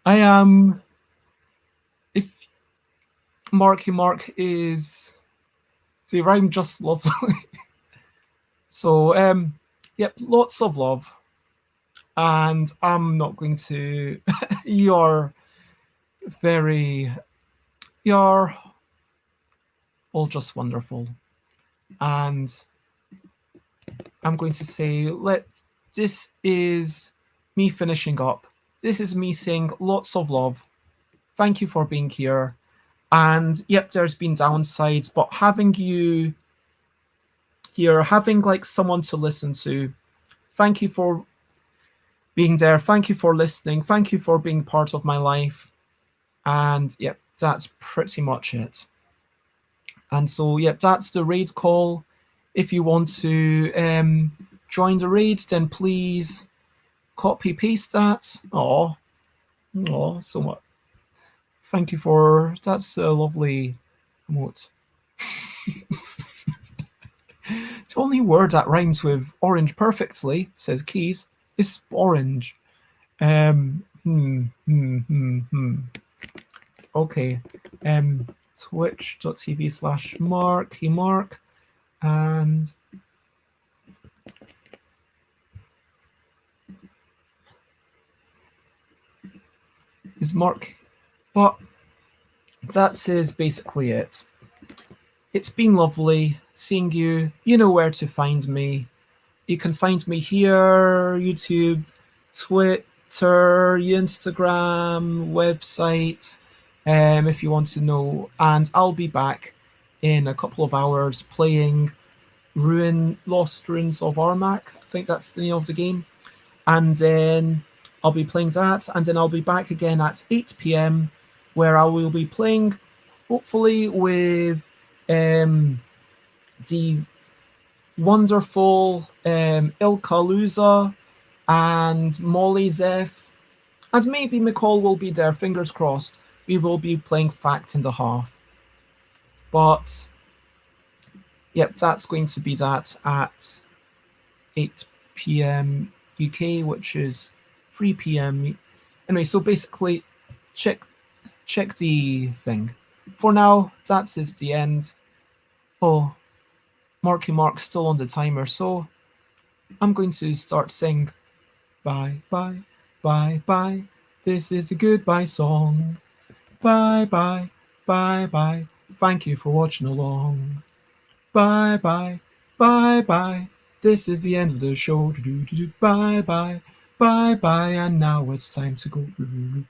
I am... If Marky Mark is They rhyme just lovely. So, yep, lots of love. And I'm not going to. You're you're all just wonderful. And I'm going to say, this is me finishing up. This is me saying lots of love. Thank you for being here. And yep, there's been downsides, but having you here, having like someone to listen to, thank you for being there. Thank you for listening. Thank you for being part of my life. And yep, that's pretty much it. And so, yep, that's the raid call. If you want to join the raid, then please copy paste that. Oh, so much. Thank you for that's a lovely emote. The only word that rhymes with orange perfectly, says Keys, is orange. Okay. Twitch.tv/Mark, hey Mark, and is Mark, but that is basically it. It's been lovely seeing you. You know where to find me. You can find me here, YouTube, Twitter, Instagram, website, if you want to know. And I'll be back in a couple of hours playing Lost Ruins of Armak. I think that's the name of the game. And then I'll be playing that, and then I'll be back again at 8 p.m. where I will be playing, hopefully, with the wonderful Ilka Luza and Molly Zeph, and maybe McCall will be there, fingers crossed. We will be playing Fact and a Half. But, yep, that's going to be that at 8 p.m. UK, which is 3 p.m. Anyway, so basically, check the thing. For now, that is the end. Oh, Marky Mark's still on the timer, so I'm going to start saying bye, bye, bye, bye. This is a goodbye song. Bye, bye, bye, bye. Thank you for watching along. Bye, bye, bye, bye. This is the end of the show. Bye, bye, bye, bye. And now it's time to go.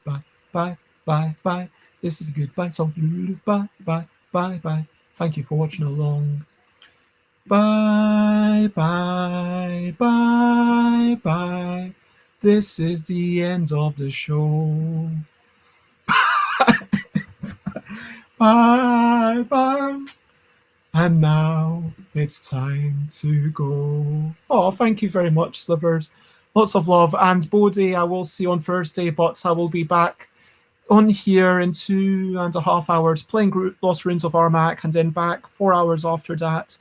Bye, bye, bye, bye. This is a goodbye song. Bye, bye, bye, bye. Thank you for watching along. Bye, bye, bye, bye. This is the end of the show. Bye, bye. And now it's time to go. Oh, thank you very much, Slivers. Lots of love. And Bodhi, I will see you on Thursday, but I will be back on here in 2.5 hours playing Lost Ruins of Armak, and then back 4 hours after that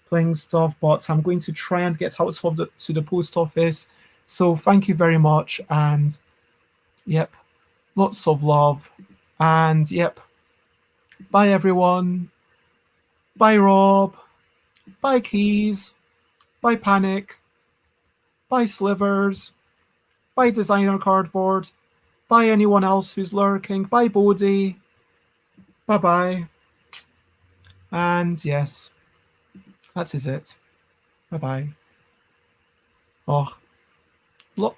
playing stuff. But I'm going to try and get out to the post office. So thank you very much. And yep, lots of love. And yep, bye everyone. Bye Rob. Bye Keys. Bye Panic. Bye Slivers. Bye Designer Cardboard. Bye anyone else who's lurking. Bye Bodhi. Bye bye. And yes, that is it. Bye bye. Oh,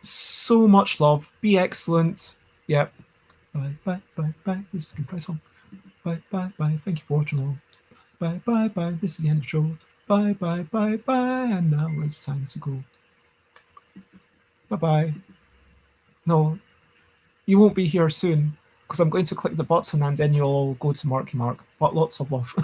so much love. Be excellent. Yep. Bye bye bye bye. This is a goodbye song. Bye bye bye. Thank you for watching along. Bye bye bye. This is the end of the show. Bye bye bye bye. And now it's time to go. Bye bye. No, you won't be here soon because I'm going to click the button and then you'll go to Marky Mark. But lots of love.